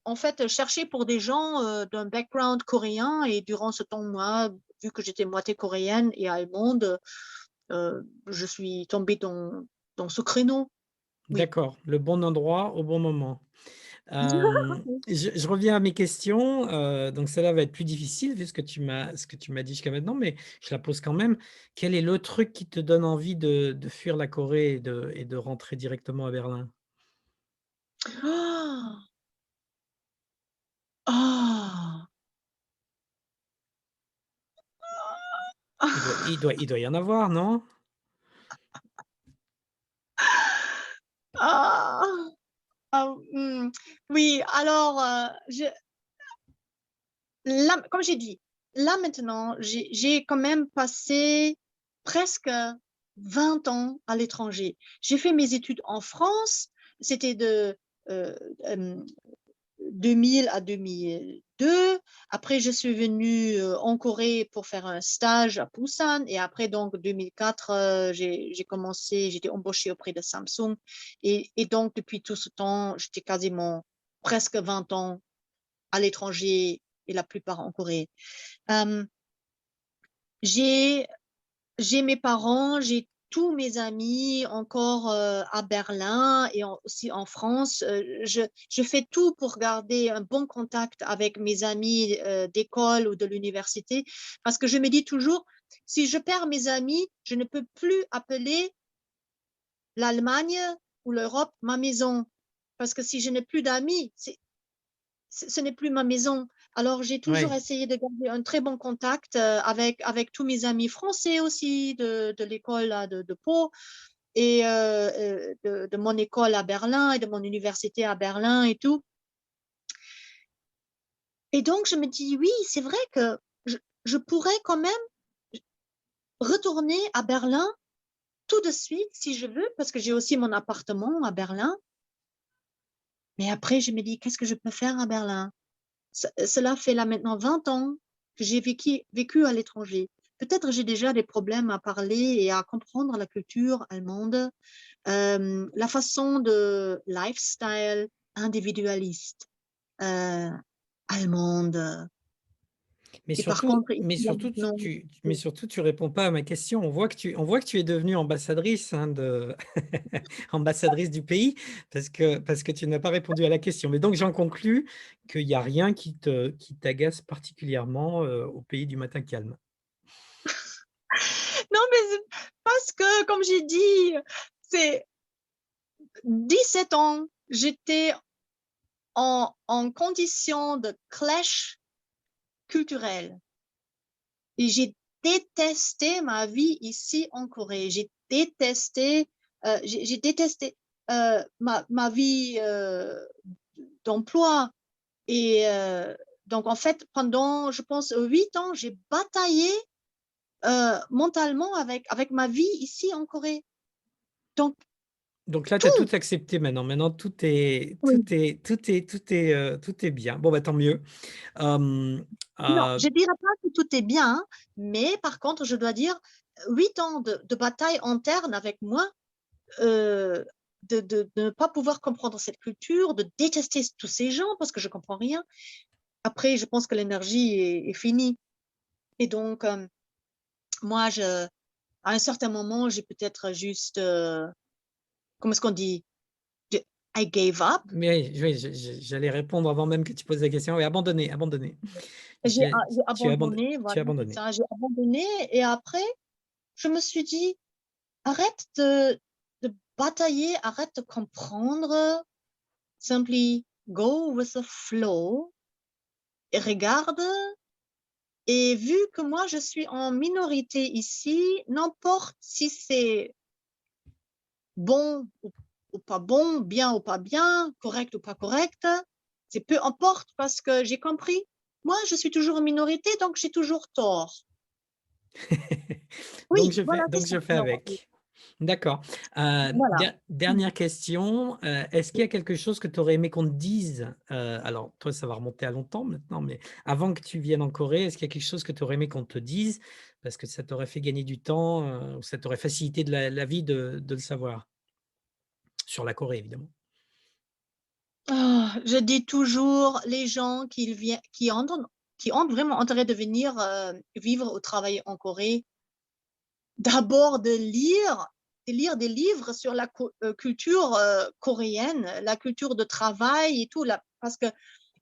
en fait cherché pour des gens d'un background coréen. Et durant ce temps, moi, vu que j'étais moitié coréenne et allemande, je suis tombée dans ce créneau. Oui. D'accord, le bon endroit au bon moment. Je reviens à mes questions, donc celle-là va être plus difficile vu ce que tu m'as dit jusqu'à maintenant, mais je la pose quand même. Quel est le truc qui te donne envie de fuir la Corée et de rentrer directement à Berlin? Ah! Ah, Il doit y en avoir, non? ah, oui, alors, là, comme j'ai dit, là maintenant, j'ai quand même passé presque 20 ans à l'étranger. J'ai fait mes études en France, c'était de euh, euh, 2000 à 2002. Après, je suis venue en Corée pour faire un stage à Busan. Et après, donc, 2004, j'ai commencé, j'étais embauchée auprès de Samsung. Et donc, depuis tout ce temps, j'étais quasiment presque 20 ans à l'étranger et la plupart en Corée. Euh, j'ai j'ai mes parents, j'ai tous mes amis encore à Berlin et aussi en France. Je fais tout pour garder un bon contact avec mes amis d'école ou de l'université parce que je me dis toujours, si je perds mes amis, je ne peux plus appeler l'Allemagne ou l'Europe ma maison. Parce que si je n'ai plus d'amis, ce n'est plus ma maison. Alors, j'ai toujours Oui. essayé de garder un très bon contact avec tous mes amis français aussi de l'école de Pau et de mon école à Berlin et de mon université à Berlin et tout. Et donc, je me dis, oui, c'est vrai que je pourrais quand même retourner à Berlin tout de suite si je veux, parce que j'ai aussi mon appartement à Berlin. Mais après, je me dis, qu'est-ce que je peux faire à Berlin? Cela fait là maintenant 20 ans que j'ai vécu à l'étranger. Peut-être j'ai déjà des problèmes à parler et à comprendre la culture allemande, la façon de lifestyle individualiste allemande. Et par contre, ici, là, maintenant, Mais surtout, tu réponds pas à ma question. On voit que tu es devenue ambassadrice, hein, ambassadrice du pays parce que tu n'as pas répondu à la question. Mais donc, j'en conclus qu'il n'y a rien qui t'agace particulièrement au pays du matin calme. non, mais parce que, comme j'ai dit, c'est 17 ans, j'étais en condition de clash culturel. Et j'ai détesté ma vie ici en Corée. J'ai détesté ma vie d'emploi. Et donc, en fait, pendant, je pense, 8 ans, j'ai bataillé mentalement avec ma vie ici en Corée. Donc, Donc là, tu as tout tout, accepté maintenant. Maintenant, oui. tout est bien. Bon, bah, tant mieux. Euh, Non, euh, je ne dirais pas que tout est bien, mais par contre, je dois dire, 8 ans de bataille interne avec moi, euh, de ne pas pouvoir comprendre cette culture, de détester tous ces gens parce que je ne comprends rien. Après, je pense que l'énergie est finie. Et donc, moi, à un certain moment, j'ai peut-être juste, comment est-ce qu'on dit? I gave up. mais oui, j'allais répondre avant même que tu poses la question. Oui, abandonné, abandonné. J'ai abandonné, Tu as voilà, c'est abandonné. ça, j'ai abandonné. Et après, je me suis dit, arrête de batailler, arrête de comprendre, simply go with the flow et regarde. Et vu que moi, je suis en minorité ici, n'importe si c'est bon ou pas bon, bien ou pas bien, correct ou pas correct, c'est peu importe parce que j'ai compris. Moi, je suis toujours en minorité, donc j'ai toujours tort. Oui, voilà, c'est Donc ça. je fais Alors, avec. D'accord. voilà. Dernière question. Est-ce qu'il y a quelque chose que tu aurais aimé qu'on te dise? Alors, toi, ça va remonter à longtemps maintenant, mais avant que tu viennes en Corée, est-ce qu'il y a quelque chose que tu aurais aimé qu'on te dise parce que ça t'aurait fait gagner du temps ou ça t'aurait facilité la vie de le savoir? Sur la Corée, évidemment. Je dis toujours les gens qui ont vraiment intérêt de venir vivre ou travailler en Corée, d'abord de lire des livres sur la culture coréenne, la culture de travail et tout, là, parce que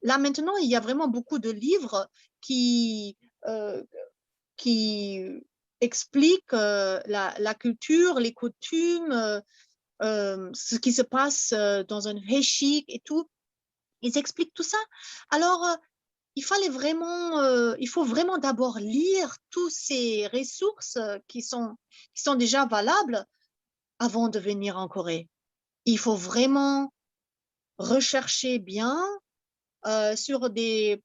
là maintenant, il y a vraiment beaucoup de livres euh, qui expliquent la culture, les coutumes, ce qui se passe dans un heshik et tout. Ils expliquent tout ça. Alors, il faut vraiment d'abord lire toutes ces ressources qui sont déjà valables avant de venir en Corée. Il faut vraiment rechercher bien sur des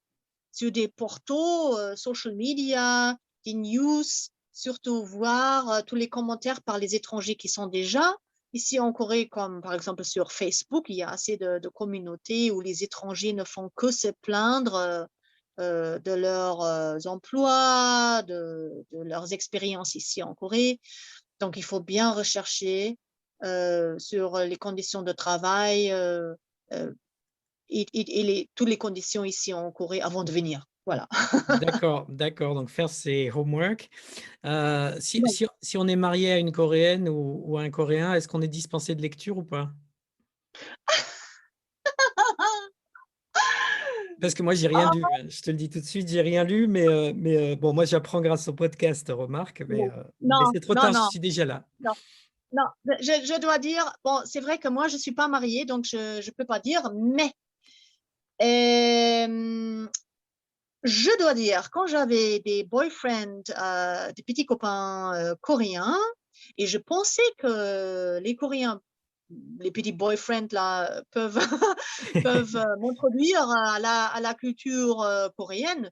portaux, social media, des news, surtout voir tous les commentaires par les étrangers qui sont déjà ici en Corée, comme par exemple sur Facebook, il y a assez de communautés où les étrangers ne font que se plaindre de leurs emplois, de leurs expériences ici en Corée. Donc, il faut bien rechercher sur les conditions de travail et toutes les conditions ici en Corée avant de venir. Voilà. D'accord, d'accord. Donc faire ses homework. Si, Ouais. si on est marié à une Coréenne ou à un Coréen, est-ce qu'on est dispensé de lecture ou pas? Parce que moi, j'ai rien Ah, lu, hein. Je te le dis tout de suite, j'ai rien lu, mais bon, moi, j'apprends grâce au podcast, remarque, mais non, c'est trop non, tard, je non, suis déjà là. non, non. Je dois dire, bon, c'est vrai que moi, je ne suis pas mariée, donc je ne peux pas dire, mais je dois dire, quand j'avais des boyfriends, des petits copains coréens, et je pensais que les Coréens, les petits boyfriends là, peuvent, peuvent m'introduire à la culture coréenne,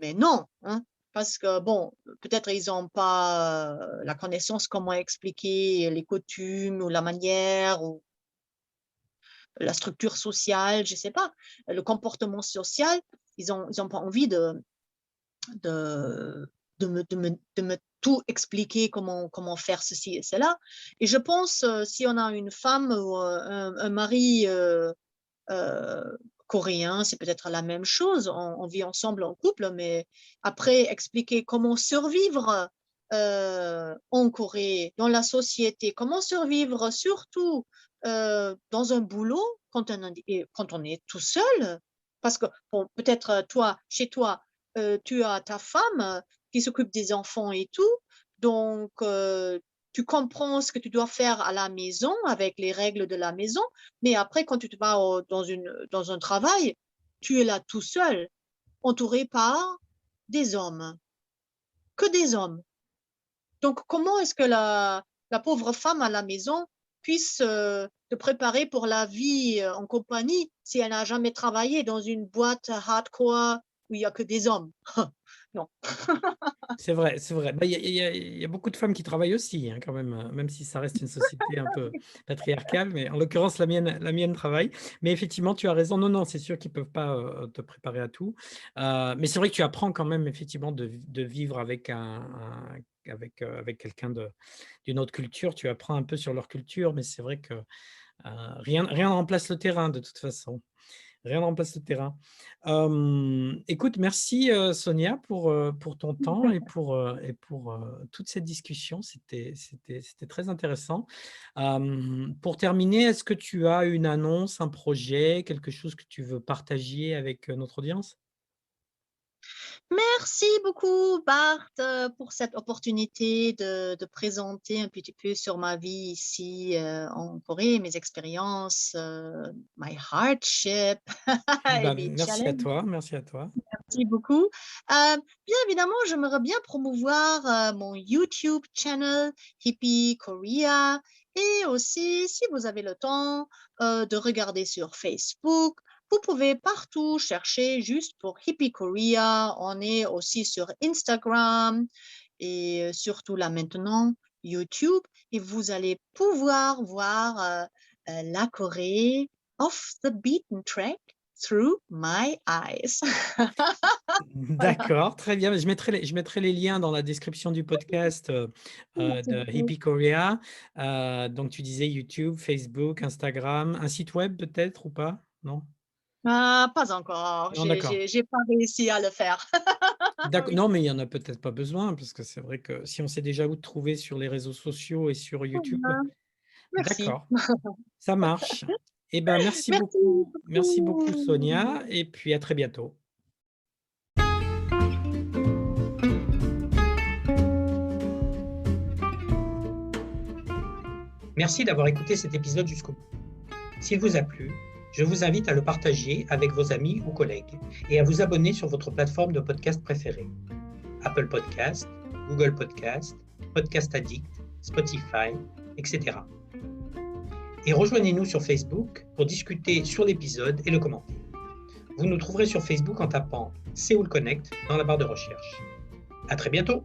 mais non, hein, parce que bon, peut-être ils n'ont pas la connaissance comment expliquer les coutumes ou la manière ou la structure sociale, je ne sais pas, le comportement social. Ils ont pas envie de, de me tout expliquer comment faire ceci et cela. Et je pense, si on a une femme ou un mari coréen, c'est peut-être la même chose. On vit ensemble en couple, mais après, expliquer comment survivre en Corée, dans la société, comment survivre surtout dans un boulot quand on est tout seul. Parce que bon, peut-être toi, chez toi, tu as ta femme qui s'occupe des enfants et tout. Donc, tu comprends ce que tu dois faire à la maison avec les règles de la maison. Mais après, quand tu te vas dans un travail, tu es là tout seul, entouré par des hommes, que des hommes. Donc, comment est-ce que la pauvre femme à la maison puisse se préparer pour la vie en compagnie si elle n'a jamais travaillé dans une boîte hardcore où il n'y a que des hommes? Non. C'est vrai, c'est vrai. Bah, il y a beaucoup de femmes qui travaillent aussi, hein, quand même, même si ça reste une société un peu patriarcale, mais en l'occurrence, la mienne travaille. Mais effectivement, tu as raison. Non, non, c'est sûr qu'ils ne peuvent pas te préparer à tout. Mais c'est vrai que tu apprends quand même, effectivement, de vivre avec avec quelqu'un d'une autre culture. Tu apprends un peu sur leur culture, mais c'est vrai que rien ne remplace le terrain, de toute façon. Rien ne remplace le terrain. Écoute, merci Sonia pour ton temps et pour toute cette discussion. C'était très intéressant. Pour terminer, est-ce que tu as une annonce, un projet, quelque chose que tu veux partager avec notre audience? Merci beaucoup, Bart, pour cette opportunité de présenter un petit peu sur ma vie ici en Corée, mes expériences, my hardship et Bah, mes merci à challenges. toi, merci à toi. Merci beaucoup. Bien évidemment, j'aimerais bien promouvoir mon YouTube channel Hippie Korea et aussi, si vous avez le temps de regarder sur Facebook, vous pouvez partout chercher juste pour Hippie Korea. On est aussi sur Instagram et surtout là maintenant YouTube et vous allez pouvoir voir la Corée off the beaten track through my eyes. Voilà. D'accord, très bien. Je mettrai les liens dans la description du podcast Merci de beaucoup. Hippie Korea. Donc, tu disais YouTube, Facebook, Instagram, un site web peut-être ou pas? Non? Ah, pas encore. Non, d'accord. J'ai pas réussi à le faire. D'accord. Oui. Non, mais il n'y en a peut-être pas besoin, parce que c'est vrai que si on sait déjà où te trouver sur les réseaux sociaux et sur YouTube, Merci. d'accord, ça marche. Eh ben, Merci merci beaucoup beaucoup. Sonia, et puis à très bientôt. Merci d'avoir écouté cet épisode jusqu'au bout. S'il vous a plu, Je vous invite à le partager avec vos amis ou collègues et à vous abonner sur votre plateforme de podcast préférée. Apple Podcast, Google Podcast, Podcast Addict, Spotify, etc. Et rejoignez-nous sur Facebook pour discuter sur l'épisode et le commenter. Vous nous trouverez sur Facebook en tapant Séoul Connect dans la barre de recherche. À très bientôt!